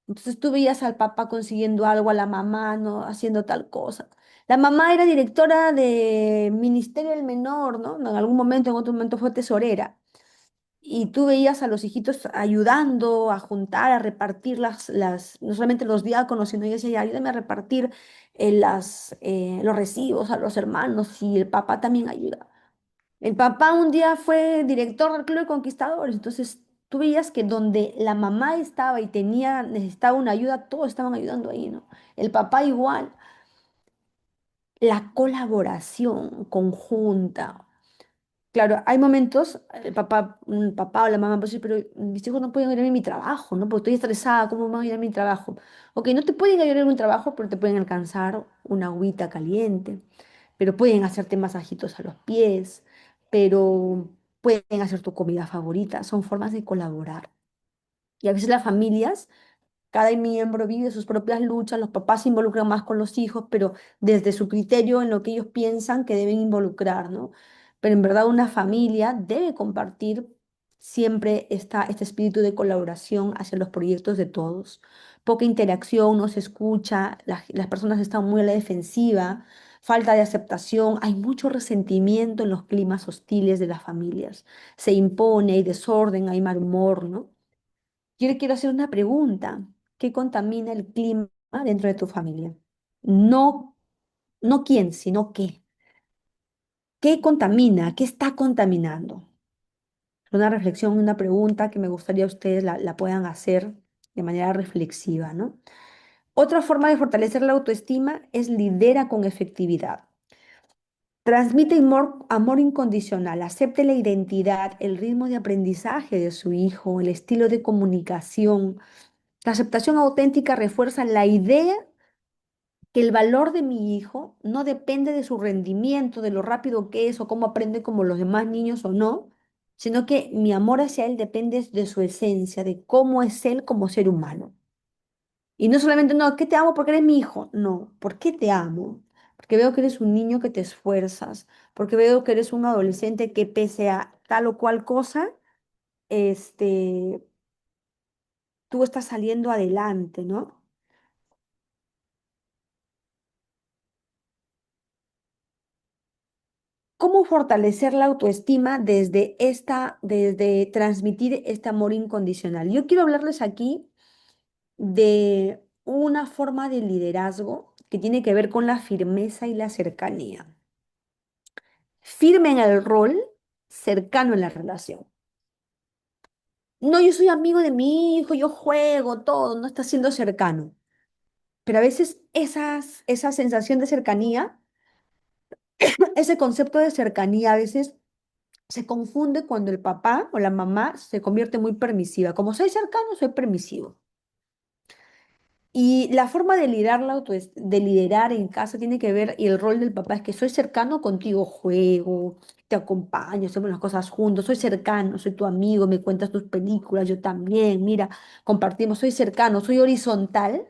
Entonces tú veías al papá consiguiendo algo, a la mamá, ¿no? Haciendo tal cosa. La mamá era directora de Ministerio del Menor, ¿no? En algún momento, en otro momento fue tesorera. Y tú veías a los hijitos ayudando a juntar, a repartir no solamente los diáconos, sino ella decía, ayúdame a repartir los recibos a los hermanos y el papá también ayuda. El papá un día fue director del Club de Conquistadores, entonces tú veías que donde la mamá estaba y necesitaba una ayuda, todos estaban ayudando ahí, ¿no? El papá igual, la colaboración conjunta. Claro, hay momentos, el papá o la mamá puede decir, pero mis hijos no pueden ayudar en mi trabajo, ¿no? Porque estoy estresada, ¿cómo van a ayudar en mi trabajo? Ok, no te pueden ayudar en un trabajo, pero te pueden alcanzar una agüita caliente, pero pueden hacerte masajitos a los pies, pero pueden hacer tu comida favorita, son formas de colaborar. Y a veces las familias cada miembro vive sus propias luchas, los papás se involucran más con los hijos, pero desde su criterio en lo que ellos piensan que deben involucrar, ¿no? Pero en verdad una familia debe compartir siempre este espíritu de colaboración hacia los proyectos de todos. Poca interacción, no se escucha, las personas están muy a la defensiva, falta de aceptación, hay mucho resentimiento en los climas hostiles de las familias. Se impone, hay desorden, hay mal humor, ¿no? Yo le quiero hacer una pregunta. ¿Qué contamina el clima dentro de tu familia? No, no quién, sino qué. ¿Qué contamina? ¿Qué está contaminando? Una reflexión, una pregunta que me gustaría ustedes la puedan hacer de manera reflexiva, ¿no? Otra forma de fortalecer la autoestima es lidera con efectividad. Transmite amor incondicional, acepte la identidad, el ritmo de aprendizaje de su hijo, el estilo de comunicación. La aceptación auténtica refuerza la idea que el valor de mi hijo no depende de su rendimiento, de lo rápido que es o cómo aprende como los demás niños o no, sino que mi amor hacia él depende de su esencia, de cómo es él como ser humano. Y no solamente, no, que te amo porque eres mi hijo, no, ¿por qué te amo? Porque veo que eres un niño que te esfuerzas, porque veo que eres un adolescente que pese a tal o cual cosa, este, tú estás saliendo adelante, ¿no? ¿Cómo fortalecer la autoestima desde transmitir este amor incondicional? Yo quiero hablarles aquí de una forma de liderazgo que tiene que ver con la firmeza y la cercanía. Firme en el rol, cercano en la relación. No, yo soy amigo de mi hijo, yo juego, todo, no está siendo cercano. Pero a veces esa sensación de cercanía, ese concepto de cercanía a veces se confunde cuando el papá o la mamá se convierte muy permisiva. Como soy cercano, soy permisivo. Y la forma de liderar, de liderar en casa tiene que ver, y el rol del papá es que soy cercano contigo, juego, te acompaño, hacemos las cosas juntos, soy cercano, soy tu amigo, me cuentas tus películas, yo también, mira, compartimos, soy cercano, soy horizontal,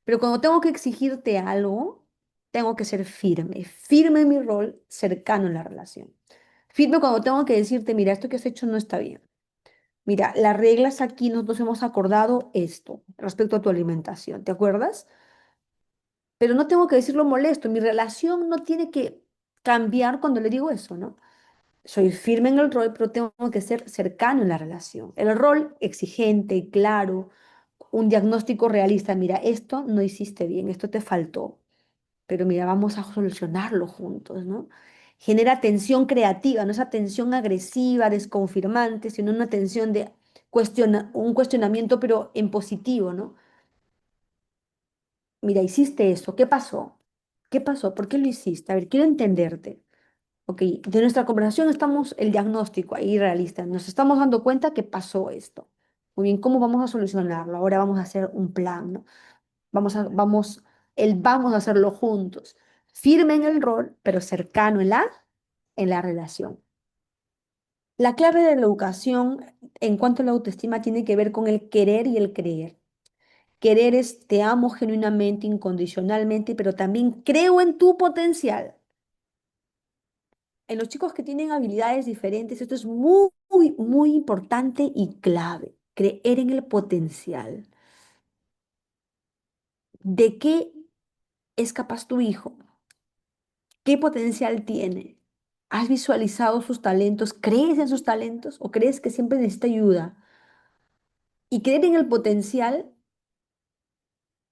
pero cuando tengo que exigirte algo, tengo que ser firme, firme en mi rol, cercano en la relación. Firme cuando tengo que decirte, mira, esto que has hecho no está bien. Mira, las reglas aquí nosotros hemos acordado esto respecto a tu alimentación, ¿te acuerdas? Pero no tengo que decirlo molesto, mi relación no tiene que cambiar cuando le digo eso, ¿no? Soy firme en el rol, pero tengo que ser cercano en la relación. El rol exigente, claro, un diagnóstico realista, mira, esto no hiciste bien, esto te faltó, pero mira, vamos a solucionarlo juntos, ¿no? Genera tensión creativa, no esa tensión agresiva, desconfirmante, sino una tensión de un cuestionamiento, pero en positivo, ¿no? Mira, hiciste eso, ¿qué pasó? ¿Qué pasó? ¿Por qué lo hiciste? A ver, quiero entenderte. Ok, de nuestra conversación estamos el diagnóstico ahí realista. Nos estamos dando cuenta que pasó esto. Muy bien, ¿cómo vamos a solucionarlo? Ahora vamos a hacer un plan, ¿no? Vamos a hacerlo juntos. Firme en el rol, pero cercano en la relación. La clave de la educación en cuanto a la autoestima tiene que ver con el querer y el creer. Querer es te amo genuinamente, incondicionalmente, pero también creo en tu potencial. En los chicos que tienen habilidades diferentes, esto es muy, muy, muy importante y clave. Creer en el potencial. ¿De qué es capaz tu hijo? ¿Qué potencial tiene? ¿Has visualizado sus talentos? ¿Crees en sus talentos o crees que siempre necesita ayuda? Y creer en el potencial,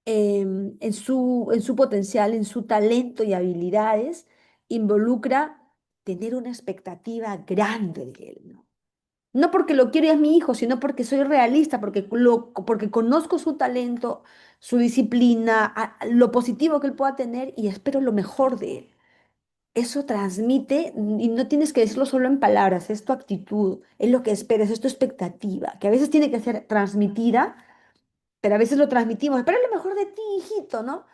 en su potencial, en su talento y habilidades, involucra tener una expectativa grande de él, ¿no? No porque lo quiero y es mi hijo, sino porque soy realista, porque conozco su talento, su disciplina, lo positivo que él pueda tener y espero lo mejor de él. Eso transmite, y no tienes que decirlo solo en palabras, es tu actitud, es lo que esperas, es tu expectativa, que a veces tiene que ser transmitida, pero a veces lo transmitimos, espero lo mejor de ti, hijito, ¿no?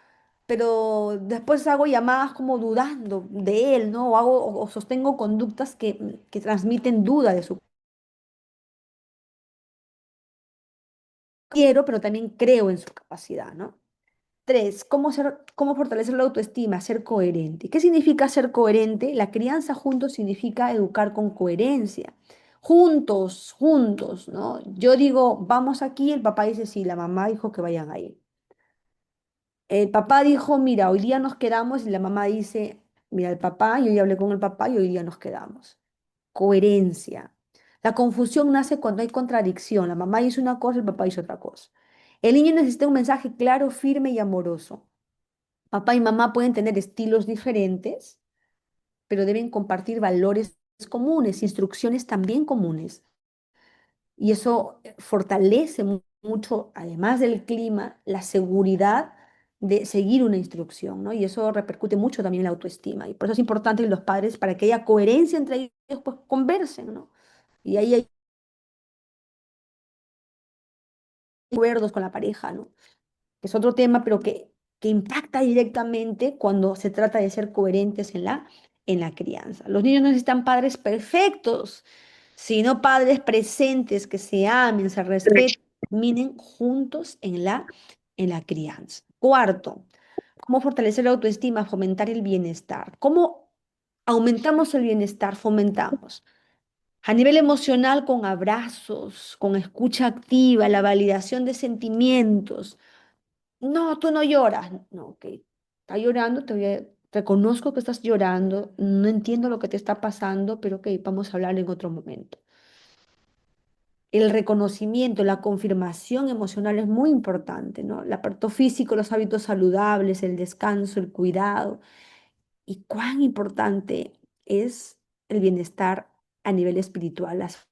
Pero después hago llamadas como dudando de él, ¿no? O sostengo conductas que transmiten duda de su quiero, pero también creo en su capacidad, ¿no? Tres, cómo fortalecer la autoestima? Ser coherente. ¿Qué significa ser coherente? La crianza juntos significa educar con coherencia. Juntos, juntos, ¿no? Yo digo, vamos aquí, el papá dice sí, la mamá dijo que vayan ahí. El papá dijo, mira, hoy día nos quedamos y la mamá dice, mira, el papá, yo ya hablé con el papá y hoy día nos quedamos. Coherencia. La confusión nace cuando hay contradicción. La mamá dice una cosa, el papá dice otra cosa. El niño necesita un mensaje claro, firme y amoroso. Papá y mamá pueden tener estilos diferentes, pero deben compartir valores comunes, instrucciones también comunes. Y eso fortalece mucho, además del clima, la seguridad de seguir una instrucción, ¿no? Y eso repercute mucho también en la autoestima. Y por eso es importante que los padres, para que haya coherencia entre ellos, pues conversen, ¿no? Y ahí hay acuerdos con la pareja, ¿no? Que es otro tema, pero que impacta directamente cuando se trata de ser coherentes en la crianza. Los niños no necesitan padres perfectos, sino padres presentes que se amen, se respeten, caminen juntos en la crianza. Cuarto, ¿cómo fortalecer la autoestima? Fomentar el bienestar. ¿Cómo aumentamos el bienestar? Fomentamos. A nivel emocional, con abrazos, con escucha activa, la validación de sentimientos. No, tú no lloras. No, ok. Está llorando, reconozco que estás llorando, no entiendo lo que te está pasando, pero ok, vamos a hablar en otro momento. El reconocimiento, la confirmación emocional es muy importante, ¿no? El apartado físico, los hábitos saludables, el descanso, el cuidado. Y cuán importante es el bienestar a nivel espiritual, las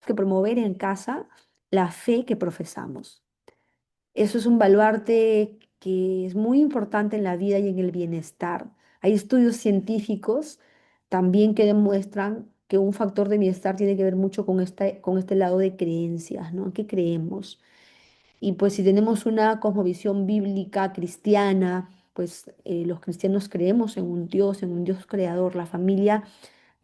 que promover en casa la fe que profesamos. Eso es un baluarte que es muy importante en la vida y en el bienestar. Hay estudios científicos también que demuestran que un factor de bienestar tiene que ver mucho con este lado de creencias, ¿no? ¿En qué creemos? Y pues si tenemos una cosmovisión bíblica cristiana, pues los cristianos creemos en un Dios creador. La familia,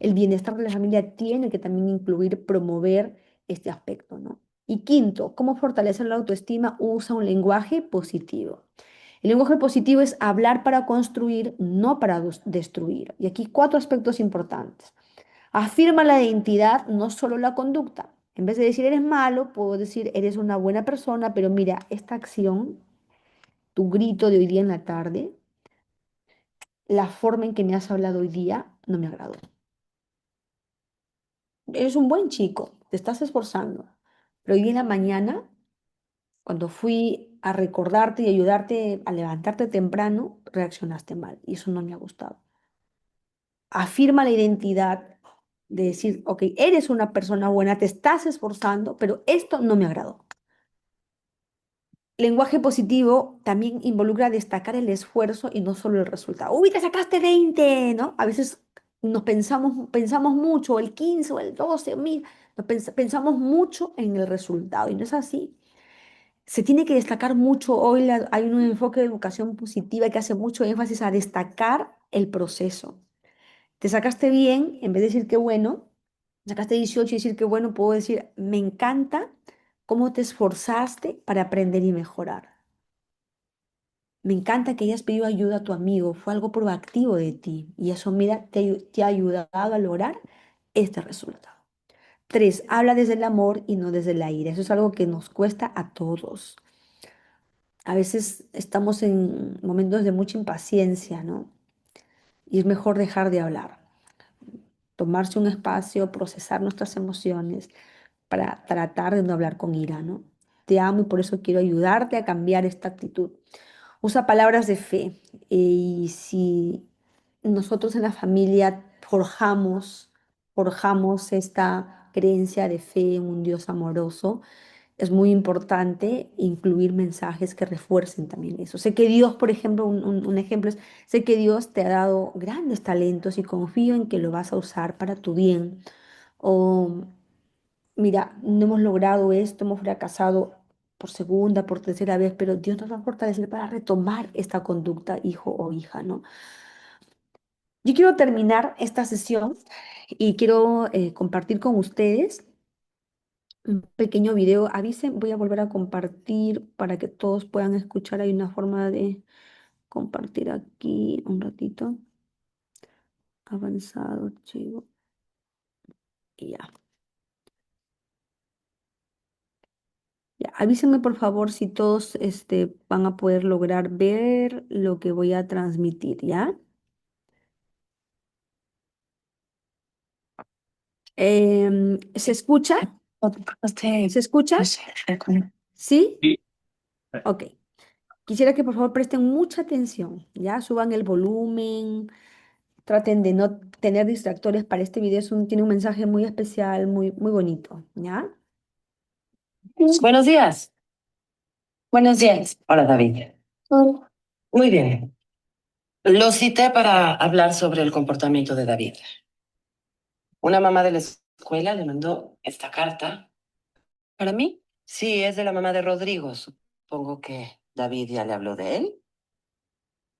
el bienestar de la familia tiene que también incluir promover este aspecto, ¿no? Y quinto, ¿cómo fortalecer la autoestima? Usa un lenguaje positivo. El lenguaje positivo es hablar para construir, no para destruir. Y aquí cuatro aspectos importantes. Afirma la identidad, no solo la conducta. En vez de decir eres malo, puedo decir eres una buena persona, pero mira, esta acción, tu grito de hoy día en la tarde, la forma en que me has hablado hoy día, no me agradó. Eres un buen chico, te estás esforzando, pero hoy día en la mañana, cuando fui a recordarte y ayudarte a levantarte temprano, reaccionaste mal y eso no me ha gustado. Afirma la identidad de decir, ok, eres una persona buena, te estás esforzando, pero esto no me agradó. Lenguaje positivo también involucra destacar el esfuerzo y no solo el resultado. Uy, te sacaste 20, ¿no? A veces pensamos mucho, el 15 o el 12, mira, pensamos mucho en el resultado y no es así. Se tiene que destacar mucho. Hoy hay un enfoque de educación positiva que hace mucho énfasis a destacar el proceso. Te sacaste bien, en vez de decir qué bueno, sacaste 18 y decir qué bueno, puedo decir, me encanta cómo te esforzaste para aprender y mejorar. Me encanta que hayas pedido ayuda a tu amigo, fue algo proactivo de ti y eso, mira, te ha ayudado a lograr este resultado. Tres, habla desde el amor y no desde la ira. Eso es algo que nos cuesta a todos. A veces estamos en momentos de mucha impaciencia, ¿no? Y es mejor dejar de hablar, tomarse un espacio, procesar nuestras emociones para tratar de no hablar con ira, ¿no? Te amo y por eso quiero ayudarte a cambiar esta actitud. Usa palabras de fe. Y si nosotros en la familia forjamos esta creencia de fe en un Dios amoroso, es muy importante incluir mensajes que refuercen también eso. Sé que Dios, por ejemplo, un ejemplo es, sé que Dios te ha dado grandes talentos y confío en que lo vas a usar para tu bien. O mira, no hemos logrado esto, hemos fracasado por segunda, por tercera vez, pero Dios nos va a fortalecer para retomar esta conducta, hijo o hija, ¿no? Yo quiero terminar esta sesión y quiero compartir con ustedes un pequeño video. Avisen, voy a volver a compartir para que todos puedan escuchar. Hay una forma de compartir aquí un ratito. Avanzado, archivo. Y ya. Ya, avísenme por favor si todos van a poder lograr ver lo que voy a transmitir, ¿ya? ¿Se escucha? ¿Se escucha? ¿Sí? Sí. Ok. Quisiera que por favor presten mucha atención, ¿ya? Suban el volumen, traten de no tener distractores para este video. Tiene un mensaje muy especial, muy, muy bonito, ¿ya? Buenos días. Buenos días. Hola, David. Hola. Muy bien. Lo cité para hablar sobre el comportamiento de David. Una mamá de la escuela le mandó esta carta. ¿Para mí? Sí, es de la mamá de Rodrigo. Supongo que David ya le habló de él.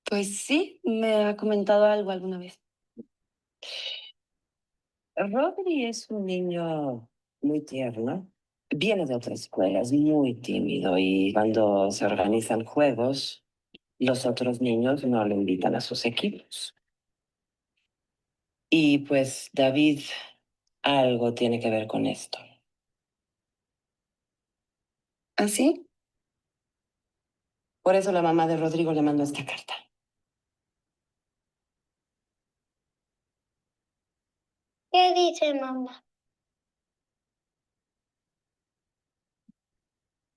Pues sí, me ha comentado algo alguna vez. Rodri es un niño muy tierno. Viene de otra escuela, es muy tímido y cuando se organizan juegos, los otros niños no lo invitan a sus equipos. Y pues David algo tiene que ver con esto. ¿Así? Por eso la mamá de Rodrigo le mandó esta carta. ¿Qué dice mamá?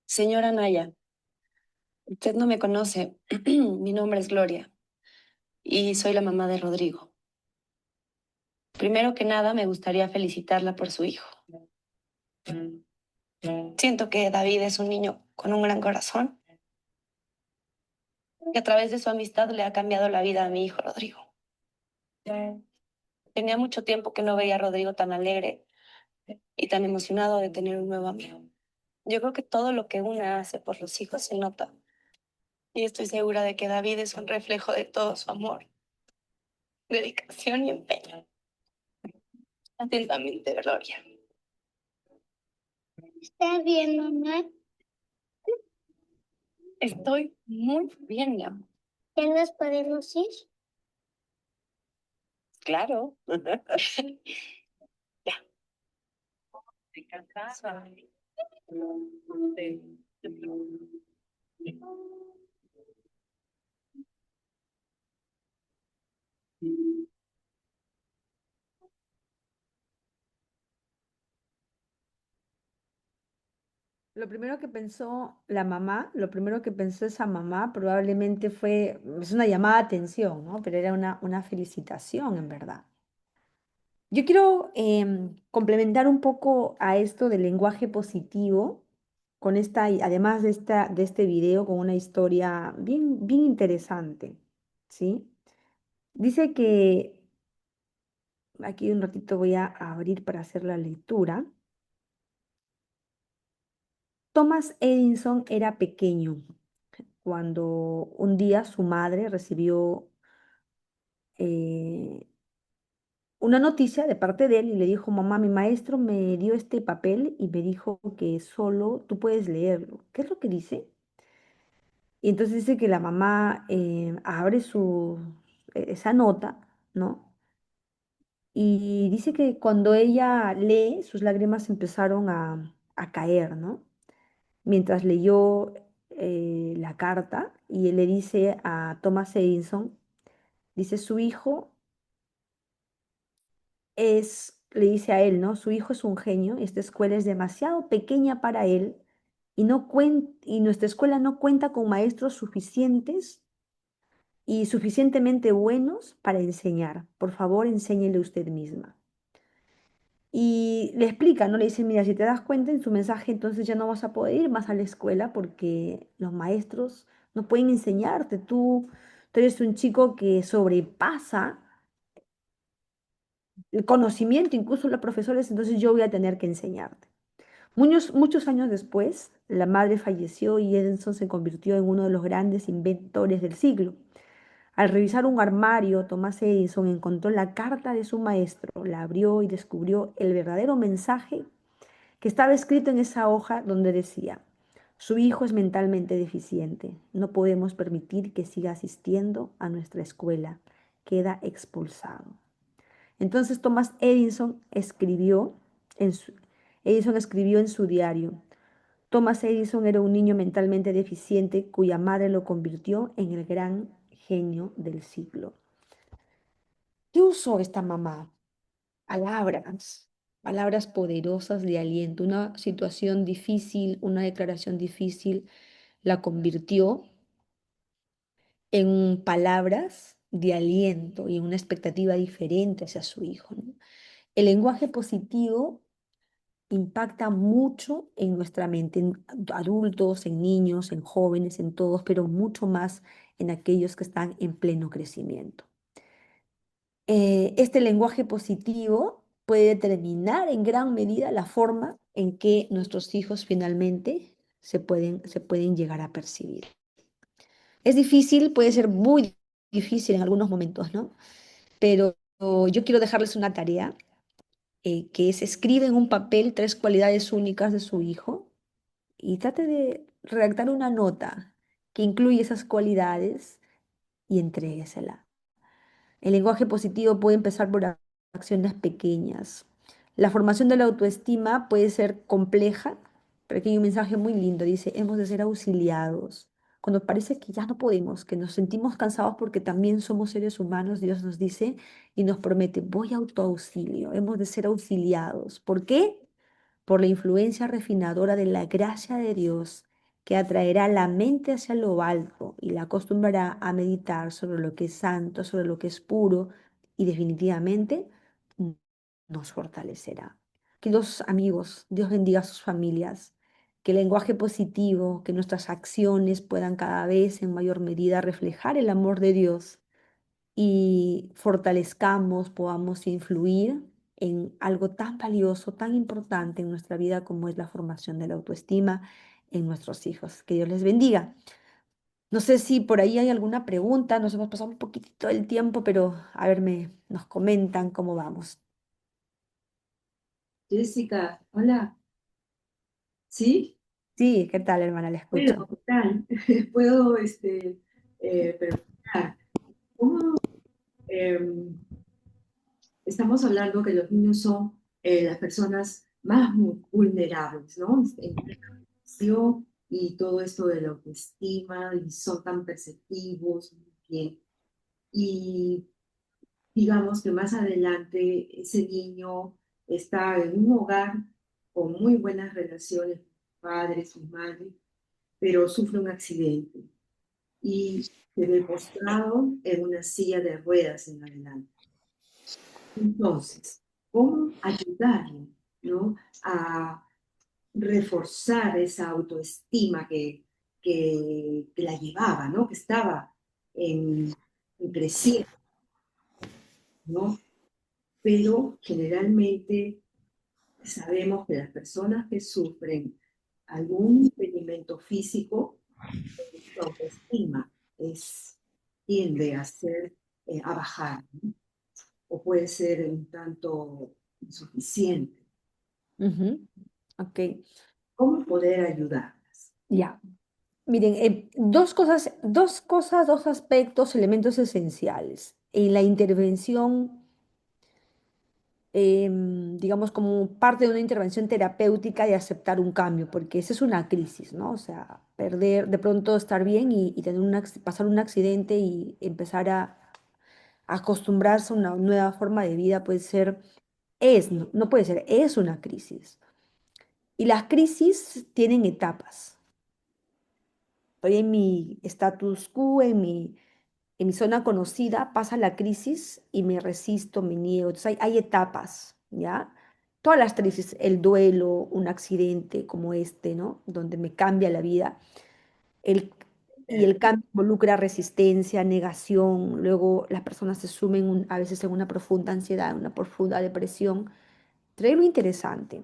Señora Naya, usted no me conoce. Mi nombre es Gloria y soy la mamá de Rodrigo. Primero que nada, me gustaría felicitarla por su hijo. Siento que David es un niño con un gran corazón, que a través de su amistad le ha cambiado la vida a mi hijo Rodrigo. Tenía mucho tiempo que no veía a Rodrigo tan alegre y tan emocionado de tener un nuevo amigo. Yo creo que todo lo que una hace por los hijos se nota. Y estoy segura de que David es un reflejo de todo su amor, dedicación y empeño. Atentamente, Gloria. ¿Estás bien, mamá? Estoy muy bien, mi amor. ¿Ya nos podemos ir? Claro. Ya. Lo primero que pensó la mamá, lo primero que pensó esa mamá probablemente fue, es una llamada de atención, ¿no? Pero era una felicitación en verdad. Yo quiero complementar un poco a esto del lenguaje positivo con esta, y además de este video, con una historia bien, bien interesante, ¿sí? Dice que, aquí un ratito voy a abrir para hacer la lectura. Thomas Edison era pequeño cuando un día su madre recibió eh, una noticia de parte de él y le dijo, mamá, mi maestro me dio este papel y me dijo que solo tú puedes leerlo. ¿Qué es lo que dice? Y entonces dice que la mamá abre esa nota, ¿no? Y dice que cuando ella lee, sus lágrimas empezaron a caer, ¿no? Mientras leyó la carta y él le dice a Thomas Edison, dice, su hijo le dice a él, ¿no? Su hijo es un genio, esta escuela es demasiado pequeña para él y nuestra escuela no cuenta con maestros suficientes y suficientemente buenos para enseñar. Por favor, enséñele usted misma. Y le explica, ¿no? Le dice, mira, si te das cuenta en su mensaje, entonces ya no vas a poder ir más a la escuela porque los maestros no pueden enseñarte. Tú eres un chico que sobrepasa el conocimiento, incluso los profesores, entonces yo voy a tener que enseñarte. Muchos años después, la madre falleció y Edison se convirtió en uno de los grandes inventores del siglo. Al revisar un armario, Thomas Edison encontró la carta de su maestro, la abrió y descubrió el verdadero mensaje que estaba escrito en esa hoja donde decía, su hijo es mentalmente deficiente, no podemos permitir que siga asistiendo a nuestra escuela, queda expulsado. Entonces en su, Edison escribió en su diario, Thomas Edison era un niño mentalmente deficiente cuya madre lo convirtió en el gran genio del siglo. ¿Qué usó esta mamá? Palabras, palabras poderosas de aliento. Una situación difícil, una declaración difícil, la convirtió en palabras de aliento y en una expectativa diferente hacia su hijo, ¿no? El lenguaje positivo impacta mucho en nuestra mente, en adultos, en niños, en jóvenes, en todos, pero mucho más en aquellos que están en pleno crecimiento. Este lenguaje positivo puede determinar en gran medida la forma en que nuestros hijos finalmente se pueden llegar a percibir. Es difícil, puede ser muy difícil en algunos momentos, ¿no? Pero yo quiero dejarles una tarea que es escribe en un papel 3 cualidades únicas de su hijo y trate de redactar una nota que incluya esas cualidades y entréguesela. El lenguaje positivo puede empezar por acciones pequeñas. La formación de la autoestima puede ser compleja, pero aquí hay un mensaje muy lindo. Dice, hemos de ser auxiliados. Cuando parece que ya no podemos, que nos sentimos cansados porque también somos seres humanos, Dios nos dice y nos promete, voy a autoauxilio. Hemos de ser auxiliados. ¿Por qué? Por la influencia refinadora de la gracia de Dios que atraerá la mente hacia lo alto y la acostumbrará a meditar sobre lo que es santo, sobre lo que es puro y definitivamente mm, nos fortalecerá. Queridos amigos, Dios bendiga a sus familias, que el lenguaje positivo, que nuestras acciones puedan cada vez en mayor medida reflejar el amor de Dios y fortalezcamos, podamos influir en algo tan valioso, tan importante en nuestra vida como es la formación de la autoestima en nuestros hijos. Que Dios les bendiga. No sé si por ahí hay alguna pregunta, nos hemos pasado un poquitito del tiempo, pero a ver, nos comentan cómo vamos. Jessica, hola. ¿Sí? Sí, ¿qué tal, hermana? La Bueno, escucho. ¿qué tal? Puedo preguntar, ¿cómo estamos hablando que los niños son las personas más vulnerables, ¿no? En una relación y todo esto de la autoestima, y son tan perceptivos, bien. Y digamos que más adelante ese niño está en un hogar con muy buenas relaciones, padres, sus madres, pero sufre un accidente y se ve postrado en una silla de ruedas en adelante. Entonces, ¿cómo ayudarlo, ¿no? A reforzar esa autoestima que la llevaba, ¿no? Que estaba en creciendo, ¿no? Pero generalmente sabemos que las personas que sufren algún impedimento físico, su autoestima tiende a a bajar, ¿no? O puede ser un tanto insuficiente. Ujú. Ok, ¿Cómo poder ayudarlas? ya. Miren, dos aspectos, elementos esenciales en la intervención, digamos, como parte de una intervención terapéutica de aceptar un cambio, porque esa es una crisis, ¿no? O sea, perder, de pronto estar bien y tener pasar un accidente y empezar a acostumbrarse a una nueva forma de vida puede ser, no puede ser, es una crisis. Y las crisis tienen etapas. Estoy en mi status quo, en mi zona conocida, pasa la crisis y me resisto, me niego. Entonces hay etapas, ¿ya? Todas las crisis, el duelo, un accidente como este, ¿no? Donde me cambia la vida. El, y el cambio involucra resistencia, negación. Luego las personas se sumen a veces en una profunda ansiedad, una profunda depresión. Trae lo interesante.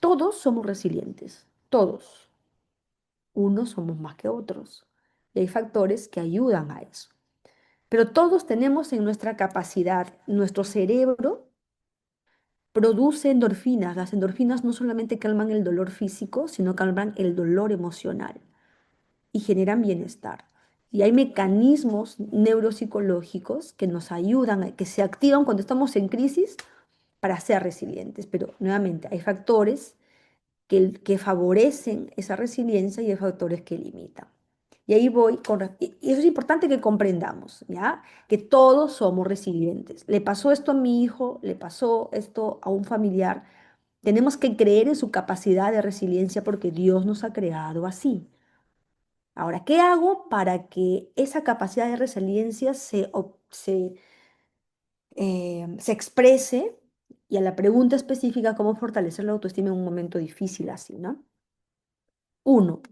Todos somos resilientes, todos. Unos somos más que otros. Y hay factores que ayudan a eso. Pero todos tenemos en nuestra capacidad, nuestro cerebro produce endorfinas. Las endorfinas no solamente calman el dolor físico, sino calman el dolor emocional y generan bienestar. Y hay mecanismos neuropsicológicos que nos ayudan, que se activan cuando estamos en crisis para ser resilientes. Pero nuevamente, hay factores que favorecen esa resiliencia y hay factores que limitan. Y ahí voy y eso es importante que comprendamos, ¿ya? Que todos somos resilientes. Le pasó esto a mi hijo, le pasó esto a un familiar. Tenemos que creer en su capacidad de resiliencia porque Dios nos ha creado así. Ahora, ¿qué hago para que esa capacidad de resiliencia se exprese? Y a la pregunta específica, ¿cómo fortalecer la autoestima en un momento difícil así, ¿no? Uno,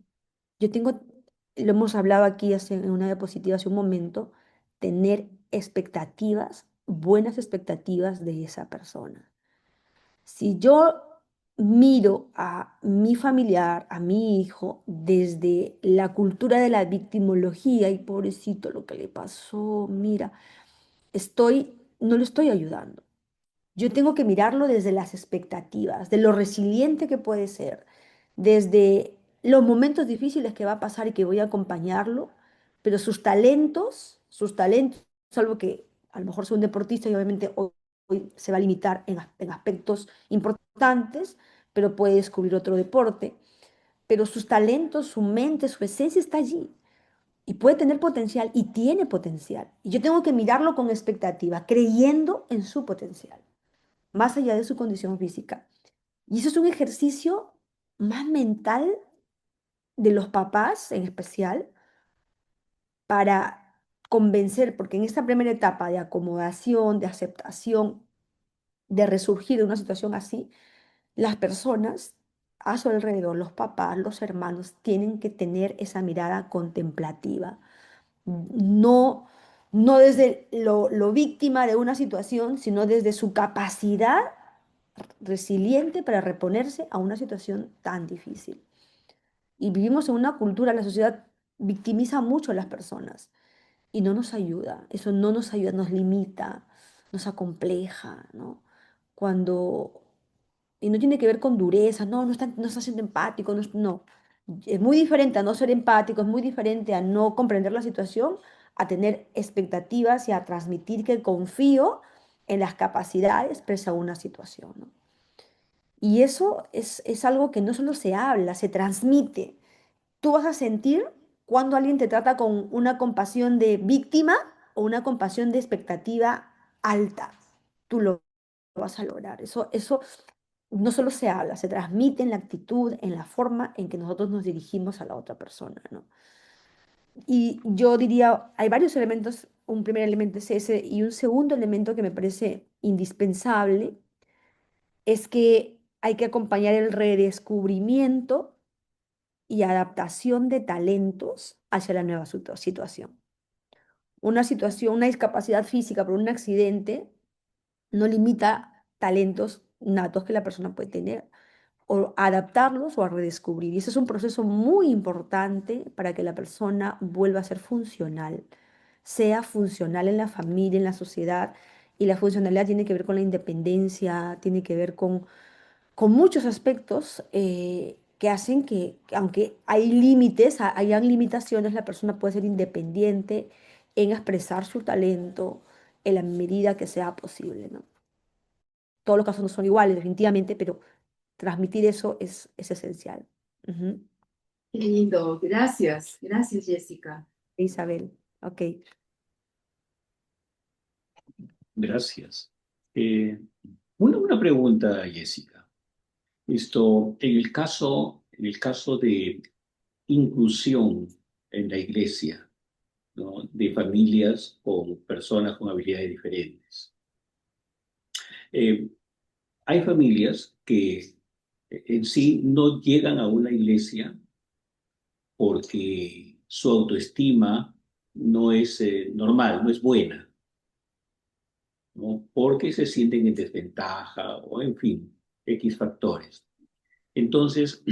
yo tengo, lo hemos hablado aquí en una diapositiva hace un momento, tener expectativas, buenas expectativas de esa persona. Si yo miro a mi familiar, a mi hijo, desde la cultura de la victimología y pobrecito lo que le pasó, mira, no le estoy ayudando. Yo tengo que mirarlo desde las expectativas, de lo resiliente que puede ser, desde los momentos difíciles que va a pasar y que voy a acompañarlo, pero sus talentos, salvo que a lo mejor sea un deportista y obviamente hoy se va a limitar en aspectos importantes, pero puede descubrir otro deporte, pero sus talentos, su mente, su esencia está allí y puede tener potencial y tiene potencial. Y yo tengo que mirarlo con expectativa, creyendo en su potencial más allá de su condición física. Y eso es un ejercicio más mental de los papás en especial para convencer, porque en esta primera etapa de acomodación, de aceptación, de resurgir de una situación así, las personas a su alrededor, los papás, los hermanos, tienen que tener esa mirada contemplativa. No, no desde lo víctima de una situación, sino desde su capacidad resiliente para reponerse a una situación tan difícil. Y vivimos en una cultura, la sociedad victimiza mucho a las personas y no nos ayuda, eso no nos ayuda, nos limita, nos acompleja, ¿no? Cuando, y no tiene que ver con dureza, no está siendo empático, no. Es muy diferente a no ser empático, es muy diferente a no comprender la situación, a tener expectativas y a transmitir que confío en las capacidades presa a una situación, ¿no? Y eso es algo que no solo se habla, se transmite. Tú vas a sentir cuando alguien te trata con una compasión de víctima o una compasión de expectativa alta. Tú lo vas a lograr. Eso no solo se habla, se transmite en la actitud, en la forma en que nosotros nos dirigimos a la otra persona, ¿no? Y yo diría, hay varios elementos. Un primer elemento es ese, y un segundo elemento que me parece indispensable es que hay que acompañar el redescubrimiento y adaptación de talentos hacia la nueva situación. Una situación, una discapacidad física por un accidente no limita talentos natos que la persona puede tener, o a adaptarlos o a redescubrir. Y ese es un proceso muy importante para que la persona vuelva a ser funcional, sea funcional en la familia, en la sociedad. Y la funcionalidad tiene que ver con la independencia, tiene que ver con muchos aspectos que hacen que aunque hay límites, hayan limitaciones, la persona puede ser independiente en expresar su talento en la medida que sea posible, ¿no? Todos los casos no son iguales, definitivamente, pero transmitir eso es esencial. Ujú. Qué lindo, gracias, gracias Jessica. Isabel, ok. Gracias. Una pregunta, Jessica. En el caso de inclusión en la iglesia, ¿no? De familias con personas con habilidades diferentes. Eh, Hay familias que en sí no llegan a una iglesia porque su autoestima no es normal, no es buena, ¿no? Porque se sienten en desventaja o en fin, X factores. Entonces,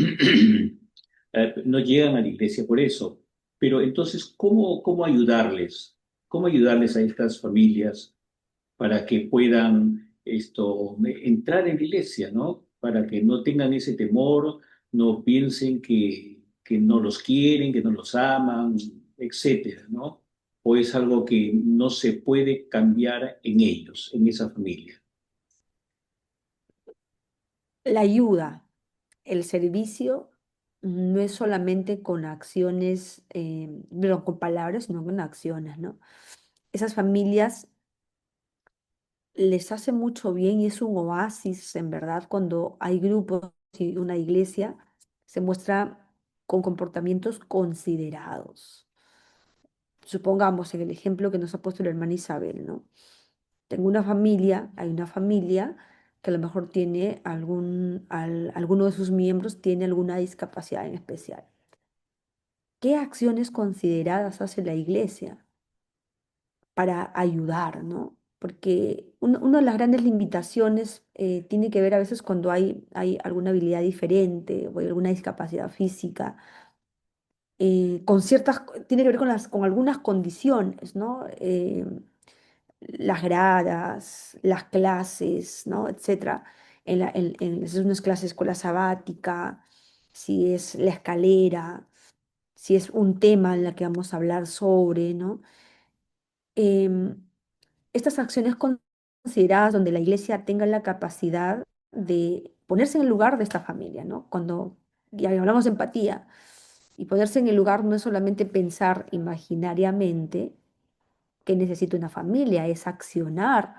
no llegan a la iglesia por eso. Pero entonces, ¿cómo ayudarles? ¿Cómo ayudarles a estas familias para que puedan entrar en la iglesia, ¿no? Para que no tengan ese temor, no piensen que no los quieren, que no los aman, etcétera, ¿no? O es algo que no se puede cambiar en ellos, en esa familia. La ayuda, el servicio no es solamente con acciones, no con palabras, sino con acciones, ¿no? Esas familias les hace mucho bien y es un oasis, en verdad, cuando hay grupos y una iglesia se muestra con comportamientos considerados. Supongamos en el ejemplo que nos ha puesto la hermana Isabel, ¿no? Tengo una familia, hay una familia que a lo mejor tiene alguno de sus miembros tiene alguna discapacidad en especial. ¿Qué acciones consideradas hace la iglesia para ayudar, ¿no? Porque una de las grandes limitaciones tiene que ver a veces cuando hay alguna habilidad diferente o hay alguna discapacidad física, tiene que ver con algunas condiciones, ¿no? Las gradas, las clases, ¿no? Etcétera. Si es una clase de escuela sabática, si es la escalera, si es un tema en el que vamos a hablar sobre, ¿no? Em, Estas acciones consideradas donde la iglesia tenga la capacidad de ponerse en el lugar de esta familia, ¿no? Cuando ya hablamos de empatía, y ponerse en el lugar no es solamente pensar imaginariamente que necesito una familia, es accionar,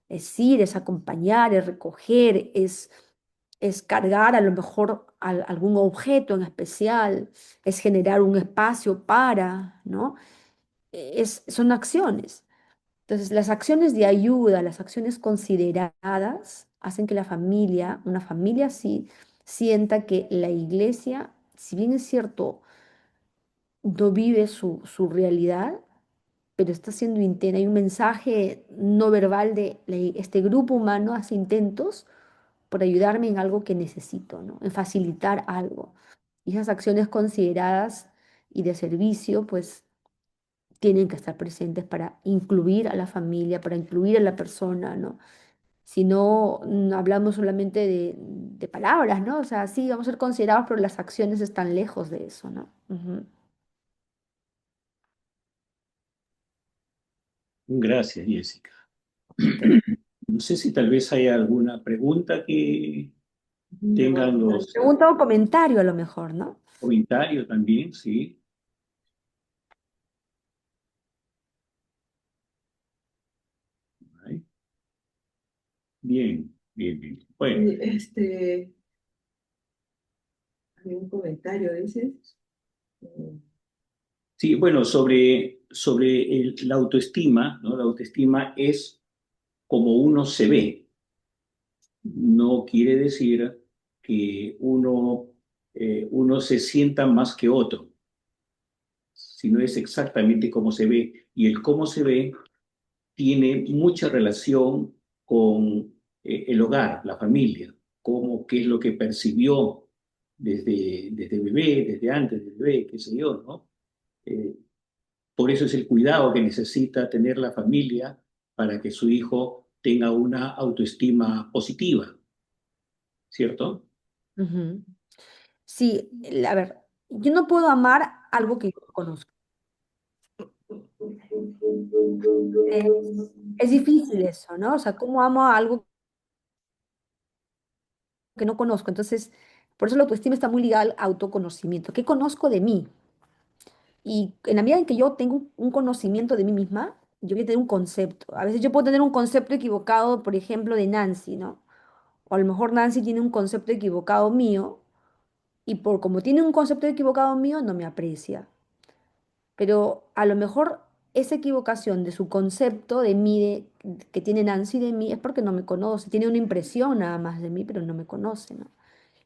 es ir, es acompañar, es recoger, es cargar a lo mejor algún objeto en especial, es generar un espacio para, ¿no? Son acciones. Entonces, las acciones de ayuda, las acciones consideradas, hacen que una familia así, sienta que la iglesia, si bien es cierto, no vive su realidad, pero está siendo intenso. Hay un mensaje no verbal de este grupo humano hace intentos por ayudarme en algo que necesito, ¿no? En facilitar algo. Y esas acciones consideradas y de servicio, pues tienen que estar presentes para incluir a la familia, para incluir a la persona, ¿no? Si no hablamos solamente de palabras, ¿no? O sea, sí, vamos a ser considerados, pero las acciones están lejos de eso, ¿no? Ujú. Gracias, Jessica. Ok. No sé si tal vez hay alguna pregunta que tengan los Pregunta o comentario a lo mejor, ¿no? comentarios también, sí. Ay, bien, bien, bien. Bueno, Hay un comentario, dices. sí, bueno, sobre la autoestima, ¿no? La autoestima es como uno se ve. No quiere decir que uno se sienta más que otro, sino es exactamente cómo se ve. Y el cómo se ve tiene mucha relación con el hogar, la familia, qué es lo que percibió desde bebé, desde antes de bebé, qué sé yo, ¿no? Eh, por eso es el cuidado que necesita tener la familia para que su hijo tenga una autoestima positiva, ¿cierto? Ujú. Sí, a ver, yo no puedo amar algo que yo no conozco. Es, es difícil eso, ¿no? O sea, ¿cómo amo a algo que no conozco? Entonces, por eso la autoestima está muy ligada al autoconocimiento. ¿Qué conozco de mí? Y en la medida en que yo tengo un conocimiento de mí misma, yo voy a tener un concepto. A veces yo puedo tener un concepto equivocado, por ejemplo, de Nancy, ¿no? O a lo mejor Nancy tiene un concepto equivocado mío y por como tiene un concepto equivocado mío, no me aprecia. Pero a lo mejor esa equivocación de su concepto de mí, que tiene Nancy de mí, es porque no me conoce, tiene una impresión nada más de mí, pero no me conoce, ¿no?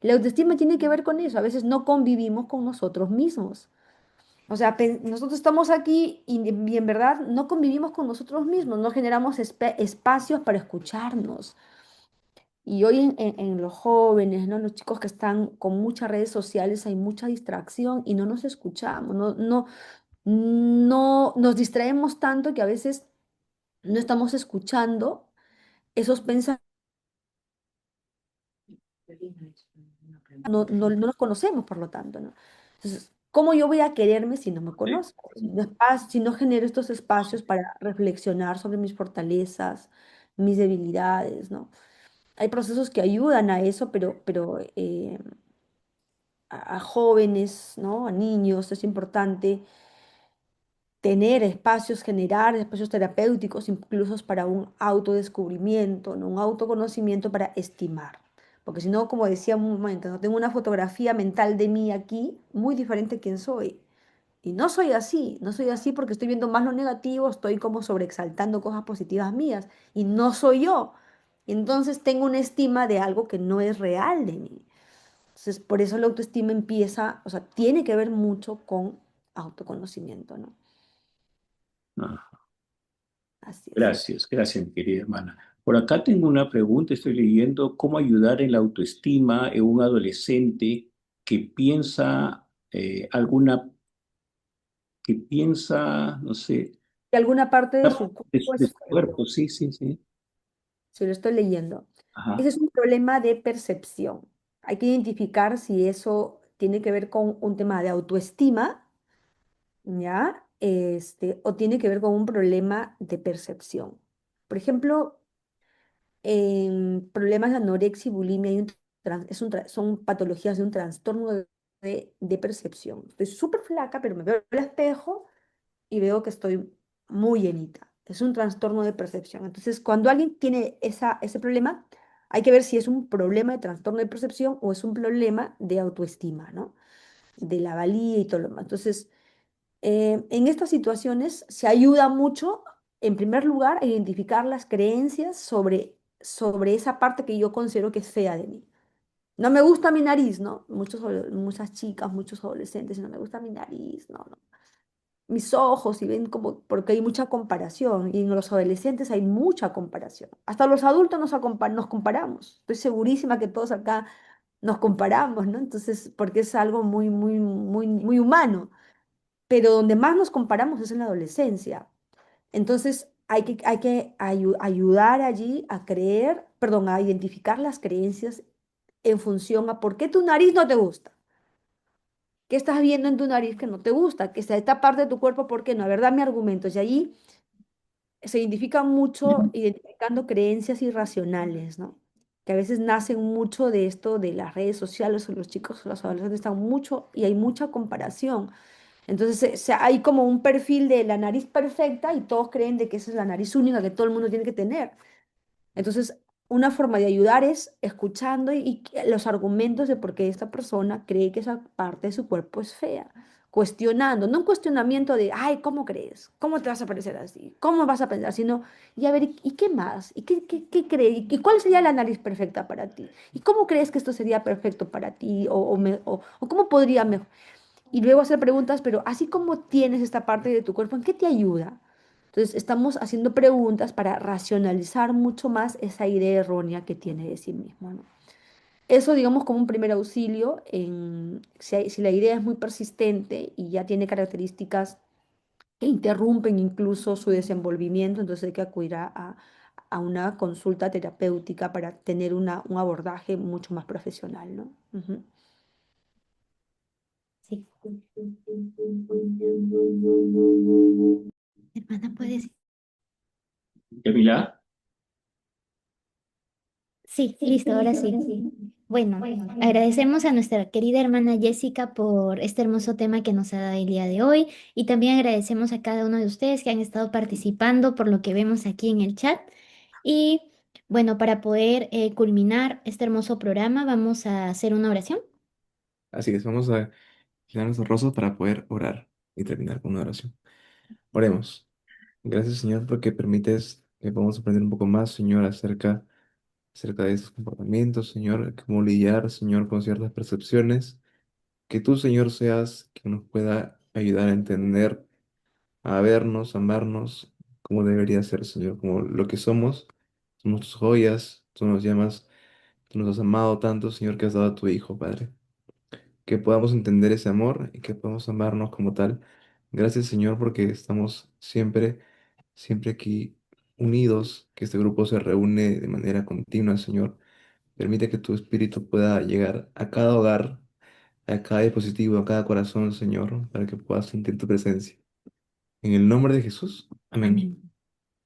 La autoestima tiene que ver con eso, a veces no convivimos con nosotros mismos. O sea, nosotros estamos aquí y en verdad no convivimos con nosotros mismos, no generamos espacios para escucharnos. Y hoy en los jóvenes, ¿no? Los chicos que están con muchas redes sociales, hay mucha distracción y no nos escuchamos, no nos distraemos tanto que a veces no estamos escuchando esos pensamientos, no los conocemos, por lo tanto, ¿no? Entonces, ¿cómo yo voy a quererme si no me conozco? Si no genero estos espacios para reflexionar sobre mis fortalezas, mis debilidades, ¿no? Hay procesos que ayudan a eso, pero a jóvenes, ¿no? A niños es importante tener espacios, generar espacios terapéuticos, incluso para un autodescubrimiento, ¿no? Un autoconocimiento para estimar. Porque si no, como decía un momento, no tengo una fotografía mental de mí aquí muy diferente a quién soy. Y no soy así, no soy así porque estoy viendo más lo negativo, estoy como sobreexaltando cosas positivas mías y no soy yo. Y entonces tengo una estima de algo que no es real de mí. Entonces, por eso la autoestima empieza, o sea, tiene que ver mucho con autoconocimiento, ¿no? Ah, Así es. gracias, gracias, mi querida hermana. Por acá tengo una pregunta, estoy leyendo cómo ayudar en la autoestima en un adolescente que piensa no sé, Y alguna parte de su cuerpo de es su feo, cuerpo, sí, sí, sí. si lo estoy leyendo. Ese Ajá. es un problema de percepción. Hay que identificar si eso tiene que ver con un tema de autoestima, ¿ya? O tiene que ver con un problema de percepción. Por ejemplo, en problemas de anorexia y bulimia son patologías de un trastorno de percepción. Estoy súper flaca, pero me veo al espejo y veo que estoy muy llenita. Es un trastorno de percepción. Entonces, cuando alguien tiene ese problema, hay que ver si es un problema de trastorno de percepción o es un problema de autoestima, ¿no? De la valía y todo lo demás. Entonces, en estas situaciones se ayuda mucho, en primer lugar, a identificar las creencias sobre esa parte que yo considero que es fea de mí. No me gusta mi nariz, ¿no? Muchas chicas, muchos adolescentes, no me gusta mi nariz, no, no. mis ojos y ven como, porque hay mucha comparación y en los adolescentes hay mucha comparación. Hasta los adultos nos comparamos. Estoy segurísima que todos acá nos comparamos, ¿no? Entonces, porque es algo muy, muy, muy, muy humano. Pero donde más nos comparamos es en la adolescencia. Entonces, hay que ayudar allí a creer, perdón, a identificar las creencias en función a por qué tu nariz no te gusta. ¿Qué estás viendo en tu nariz que no te gusta? Que está esta parte de tu cuerpo, ¿por qué no? A ver, dame argumentos. Y allí se identifican mucho identificando creencias irracionales, ¿no? Que a veces nacen mucho de esto de las redes sociales o los chicos o los adolescentes están mucho y hay mucha comparación. Entonces hay como un perfil de la nariz perfecta y todos creen de que esa es la nariz única que todo el mundo tiene que tener. Entonces, una forma de ayudar es escuchando los argumentos de por qué esta persona cree que esa parte de su cuerpo es fea. Cuestionando, no un cuestionamiento de, ay, ¿cómo crees? ¿Cómo te vas a parecer así? ¿Cómo vas a pensar? Sino, y a ver, ¿y qué más? ¿Y qué crees? ¿Y cuál sería la nariz perfecta para ti? ¿Y cómo crees que esto sería perfecto para ti? ¿O cómo podría mejor? Y luego hacer preguntas, pero así como tienes esta parte de tu cuerpo, ¿en qué te ayuda? Entonces, estamos haciendo preguntas para racionalizar mucho más esa idea errónea que tiene de sí mismo, ¿no? Eso, digamos, como un primer auxilio, si la idea es muy persistente y ya tiene características que interrumpen incluso su desenvolvimiento, entonces hay que acudir a una consulta terapéutica para tener un abordaje mucho más profesional, ¿no? Ujú. Sí. Hermana, ¿puedes? Yamila, Sí, listo, ahora sí. Bueno, agradecemos a nuestra querida hermana Jessica por este hermoso tema que nos ha dado el día de hoy y también agradecemos a cada uno de ustedes que han estado participando por lo que vemos aquí en el chat. Y bueno, para poder culminar este hermoso programa, vamos a hacer una oración. Así es, vamos a girar nuestros rostros para poder orar y terminar con una oración. Oremos. Gracias, Señor, porque permites que podamos aprender un poco más, Señor, acerca de esos comportamientos, Señor, cómo lidiar, Señor, con ciertas percepciones. Que tú, Señor, seas quien nos pueda ayudar a entender, a vernos, a amarnos, como debería ser, Señor, como lo que somos. Somos tus joyas, tú nos llamas, tú nos has amado tanto, Señor, que has dado a tu Hijo, Padre. Que podamos entender ese amor y que podamos amarnos como tal. Gracias, Señor, porque estamos siempre aquí unidos, que este grupo se reúne de manera continua, Señor. Permite que tu espíritu pueda llegar a cada hogar, a cada dispositivo, a cada corazón, Señor, para que puedas sentir tu presencia. En el nombre de Jesús. Amén.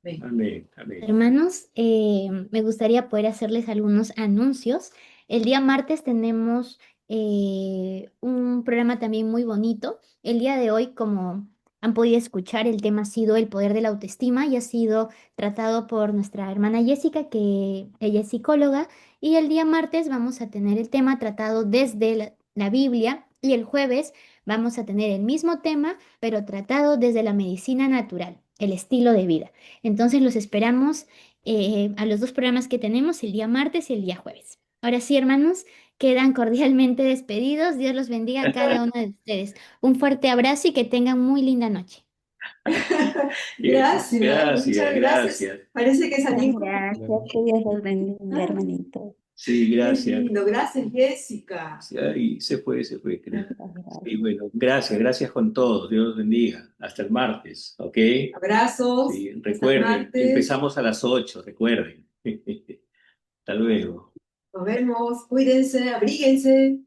Amén. amén, amén. Hermanos, me gustaría poder hacerles algunos anuncios. El día martes tenemos un programa también muy bonito. El día de hoy, como han podido escuchar, el tema ha sido el poder de la autoestima y ha sido tratado por nuestra hermana Jessica, que ella es psicóloga. Y el día martes vamos a tener el tema tratado desde la Biblia y el jueves vamos a tener el mismo tema, pero tratado desde la medicina natural, el estilo de vida. Entonces los esperamos a los dos programas que tenemos el día martes y el día jueves. Ahora sí, hermanos, quedan cordialmente despedidos. Dios los bendiga a cada uno de ustedes. Un fuerte abrazo y que tengan muy linda noche. Gracias, Gracias, muchas gracias. gracias. Parece que salimos. Gracias, que Dios los bendiga, hermanito. Sí, Qué gracias. lindo, gracias, Jessica. Sí, ahí se fue, creo. Muchas gracias. Y bueno, gracias con todos. Dios los bendiga. Hasta el martes, ¿ok? Abrazos. Sí, Hasta recuerden, martes. empezamos a las 8, recuerden. Hasta luego. Nos vemos, cuídense, abríguense.